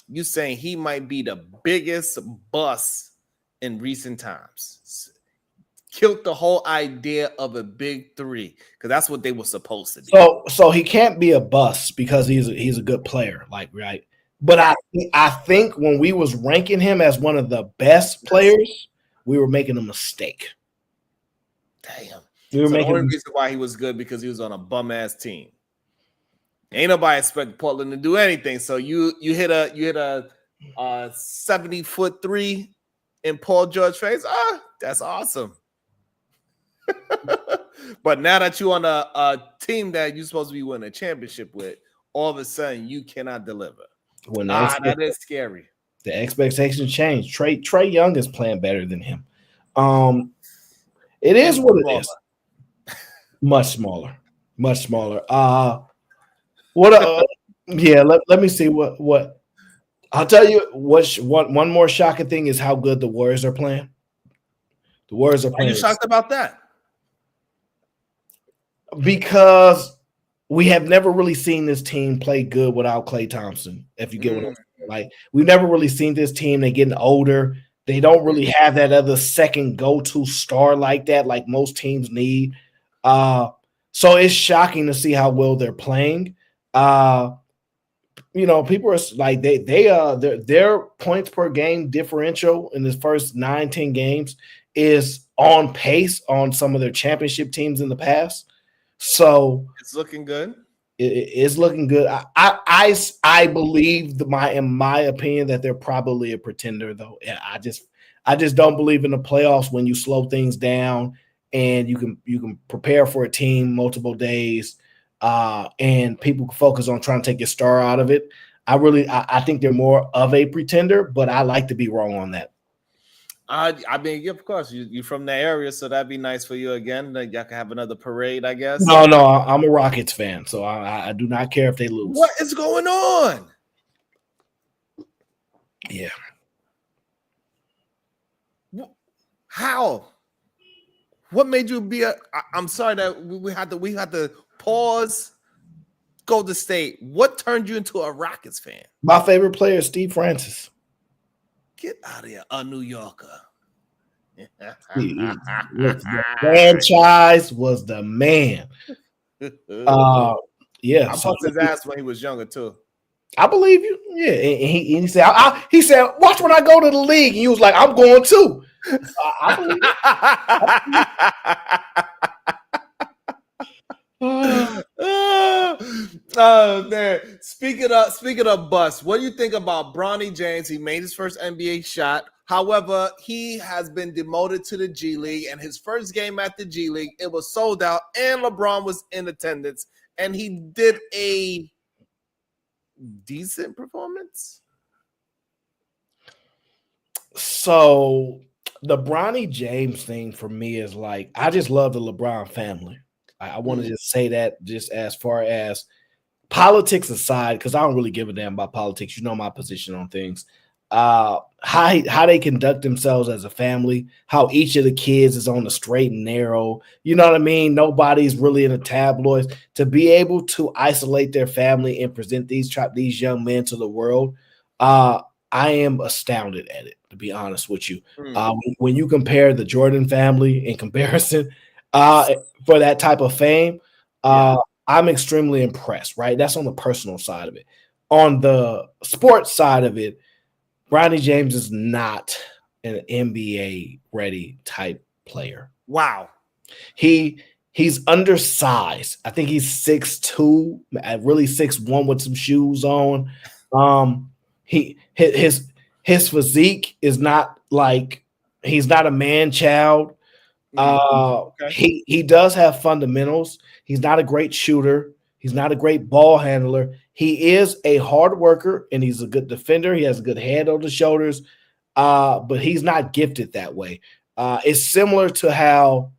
You saying he might be the biggest bust in recent times. Killed the whole idea of a big three, because that's what they were supposed to be. So he can't be a bust because he's a good player, like, right? But I think when we was ranking him as one of the best players, we were making a mistake. Damn. The only reason why he was good because he was on a bum ass team. Ain't nobody expect Portland to do anything. So you hit a 70-foot three in Paul George face. That's awesome. But now that you're on a team that you're supposed to be winning a championship with, all of a sudden you cannot deliver. That is scary. The expectations change. Trey Young is playing better than him. It is what it is. Much smaller. Let me see what I'll tell you. One more shocking thing is how good the Warriors are playing. The Warriors are playing. Are you shocked about that? Because we have never really seen this team play good without Klay Thompson. If you get what I'm saying, Like we've never really seen this team. They're getting older. They don't really have that other second go-to star like that, like most teams need. So it's shocking to see how well they're playing. People are like their points per game differential in the first 9-10 games is on pace on some of their championship teams in the past. So it's looking good. It's looking good. I believe in my opinion that they're probably a pretender though. I just don't believe in the playoffs when you slow things down and you can prepare for a team multiple days and people can focus on trying to take your star out of it. I think they're more of a pretender, but I like to be wrong on that. I mean, of course, you're from that area, so that'd be nice for you again. Y'all can have another parade, I guess. No, I'm a Rockets fan, so I do not care if they lose. What is going on? Yeah. How? What made you be I'm sorry that we had to pause. Golden State. What turned you into a Rockets fan? My favorite player is Steve Francis. Get out of here, a New Yorker. The franchise was the man. Yeah, I bust his ass when he was younger too. I believe you. Yeah, and he said, he said, watch when I go to the league. And he was like, I'm going too. I believe Oh man! Speaking of bust, what do you think about Bronny James? He made his first NBA shot. However, he has been demoted to the G League, and his first game at the G League, it was sold out, and LeBron was in attendance, and he did a decent performance. So the Bronny James thing for me is like, I just love the LeBron family. I want to just say that, just as far as politics aside, because I don't really give a damn about politics. You know my position on things. How they conduct themselves as a family, how each of the kids is on the straight and narrow. You know what I mean? Nobody's really in the tabloids. To be able to isolate their family and present these young men to the world, I am astounded at it, to be honest with you. When you compare the Jordan family in comparison for that type of fame, I'm extremely impressed, right? That's on the personal side of it. On the sports side of it, Bronny James is not an NBA ready type player. Wow. He's undersized. I think he's 6'2", really 6'1" with some shoes on. His physique is not like, he's not a man child. Okay. He does have fundamentals. He's not a great shooter. He's not a great ball handler. He is a hard worker and he's a good defender. He has a good head on the shoulders, but he's not gifted that way. It's similar to how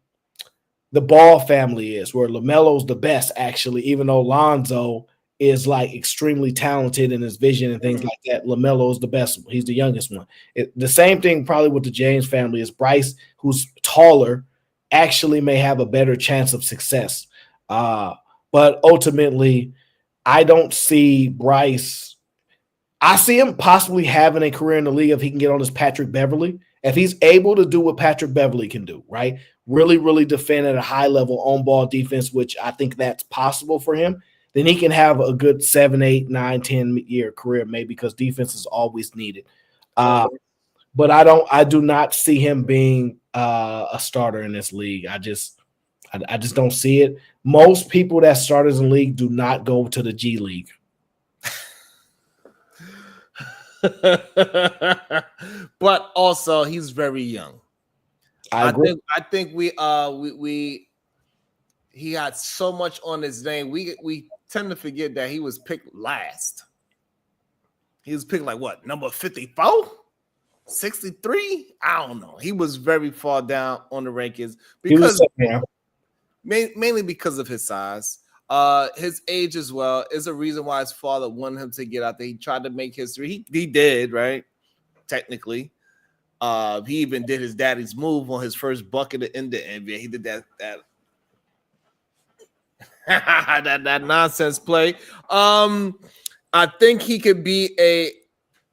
the Ball family is, where LaMelo's the best, actually, even though Lonzo is like extremely talented in his vision and things like that. LaMelo is the best. He's the youngest one. The same thing probably with the James family is Bryce, who's taller, actually may have a better chance of success. But ultimately, I don't see Bryce. I see him possibly having a career in the league if he can get on his Patrick Beverley. If he's able to do what Patrick Beverley can do, right? Really, really defend at a high level on ball defense, which I think that's possible for him, then he can have a good 7, 8, 9, 10-year career, maybe, because defense is always needed. But I do not see him being a starter in this league. I just don't see it. Most people that starters in the league do not go to the G League. But also he's very young. I think he had so much on his name. We tend to forget that he was picked last. He was picked like what, number 54? 63? I don't know. He was very far down on the rankings because mainly because of his size. His age as well is a reason why his father wanted him to get out there. He tried to make history. He did, right? Technically. He even did his daddy's move on his first bucket in the NBA. He did that that nonsense play. I think he could be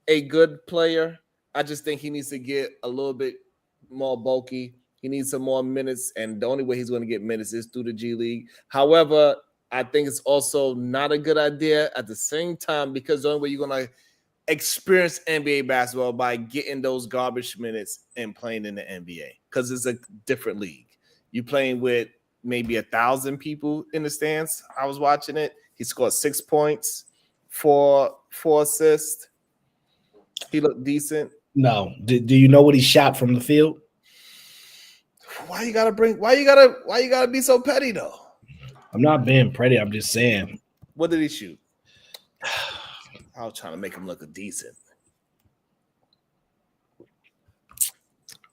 a good player. I just think he needs to get a little bit more bulky. He needs some more minutes, and the only way he's going to get minutes is through the G League. However, I think it's also not a good idea at the same time, because the only way you're going to experience NBA basketball by getting those garbage minutes and playing in the NBA, because it's a different league. You're playing with maybe 1,000 people in the stands. I was watching it. He scored 6 points, four assists. He looked decent. No. Do you know what he shot from the field? Why you gotta be so petty though? I'm not being petty. I'm just saying. What did he shoot? I was trying to make him look decent.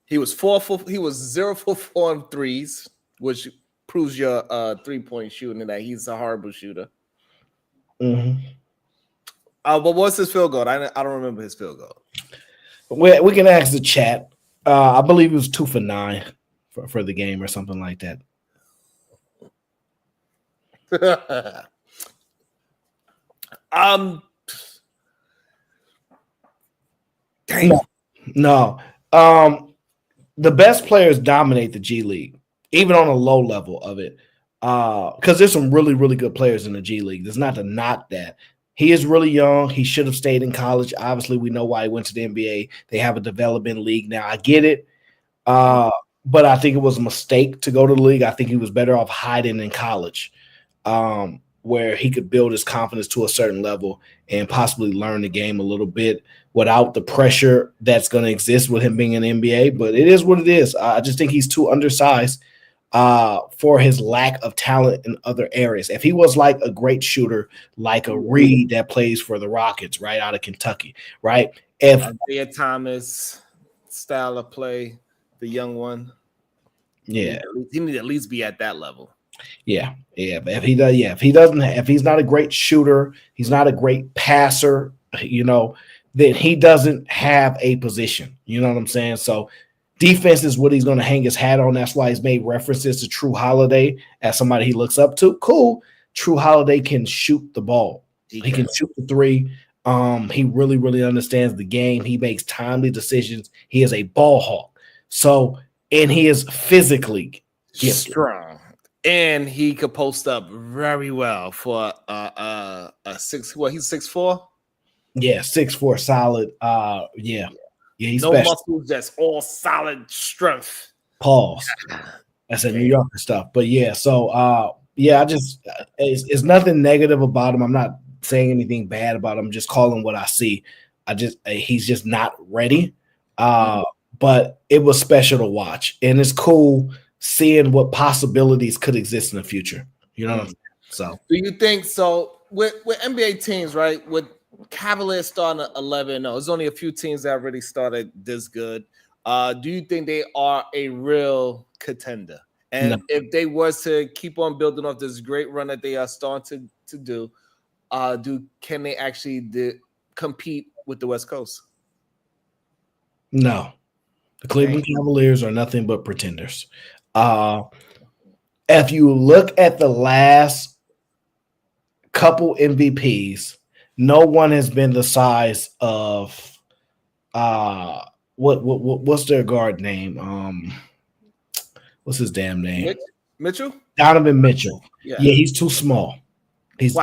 He was 0 for 4 on threes, which proves your 3-point shooting and that he's a horrible shooter. Mm-hmm. But what's his field goal? I don't remember his field goal. We can ask the chat. I believe it was 2 for 9 for the game or something like that. Dang. No. The best players dominate the G League, even on a low level of it. Because there's some really, really good players in the G League. There's not to knock that. He is really young. He should have stayed in college. Obviously, we know why he went to the NBA. They have a development league now. I get it. But I think it was a mistake to go to the league. I think he was better off hiding in college, where he could build his confidence to a certain level and possibly learn the game a little bit without the pressure that's going to exist with him being in the NBA. But it is what it is. I just think he's too undersized for his lack of talent in other areas. If he was like a great shooter, like a Reed that plays for the Rockets, right, out of Kentucky, right? If Isaiah Thomas style of play, the young one. Yeah. He need to at least be at that level. Yeah. If he's not a great shooter, he's not a great passer, then he doesn't have a position. You know what I'm saying? So defense is what he's going to hang his hat on. That's why he's made references to True Holiday as somebody he looks up to. Cool. True Holiday can shoot the ball. He can shoot the three. He really, really understands the game. He makes timely decisions. He is a ball hawk. So, and he is physically strong. And he could post up very well for a 6. What, he's 6'4"? Yeah, 6'4", solid. Yeah, he's no special. muscles, just all solid strength. Pause. That's a New Yorker stuff. But yeah, so I just it's nothing negative about him. I'm not saying anything bad about him. I'm just calling what I see. He's just not ready. But it was special to watch, and it's cool seeing what possibilities could exist in the future. You know what I'm saying? So, do you think so? With NBA teams, right? With Cavaliers starting at 11-0, there's only a few teams that really started this good. Do you think they are a real contender? And if they were to keep on building off this great run that they are starting to do, can they actually compete with the West Coast? No. The Cleveland Cavaliers are nothing but pretenders. If you look at the last couple MVPs, no one has been the size of what's their guard name? What's his damn name? Mitchell? Donovan Mitchell. Yeah, he's too small. He's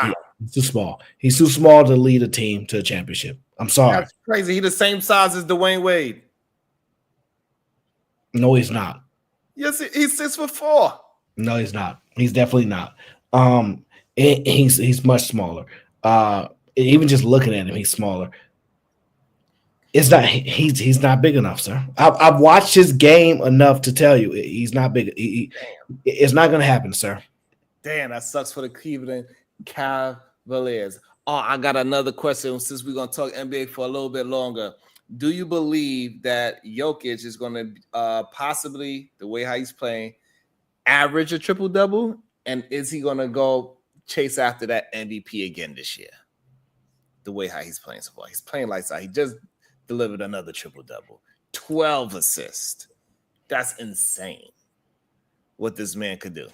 too small. He's too small to lead a team to a championship. I'm sorry. That's crazy. He's the same size as Dwayne Wade. No, he's not. Yes, he's 6'4". No, he's not. He's definitely not. He's much smaller. Even just looking at him, he's smaller. It's not. He's not big enough, sir. I've watched his game enough to tell you he's not big. It's not going to happen, sir. Damn, that sucks for the Cleveland Cavaliers. Oh, I got another question since we're going to talk NBA for a little bit longer. Do you believe that Jokic is going to possibly, the way how he's playing, average a triple-double? And is he going to go chase after that MVP again this year? The way how he's playing so far. He's playing lights out. He just delivered another triple-double. 12 assists. That's insane what this man could do.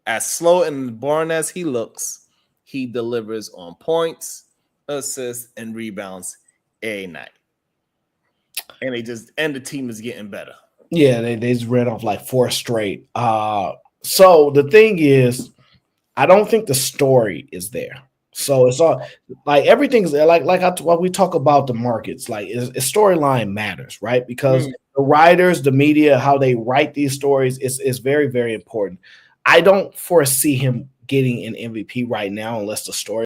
As slow and boring as he looks, he delivers on points, assists, and rebounds every night. And the team is getting better. Yeah, they just ran off like 4 straight. So the thing is, I don't think the story is there. So it's all like everything's like when we talk about the markets, like storyline matters, right? Because the writers, the media, how they write these stories is very, very important. I don't foresee him getting an MVP right now unless the story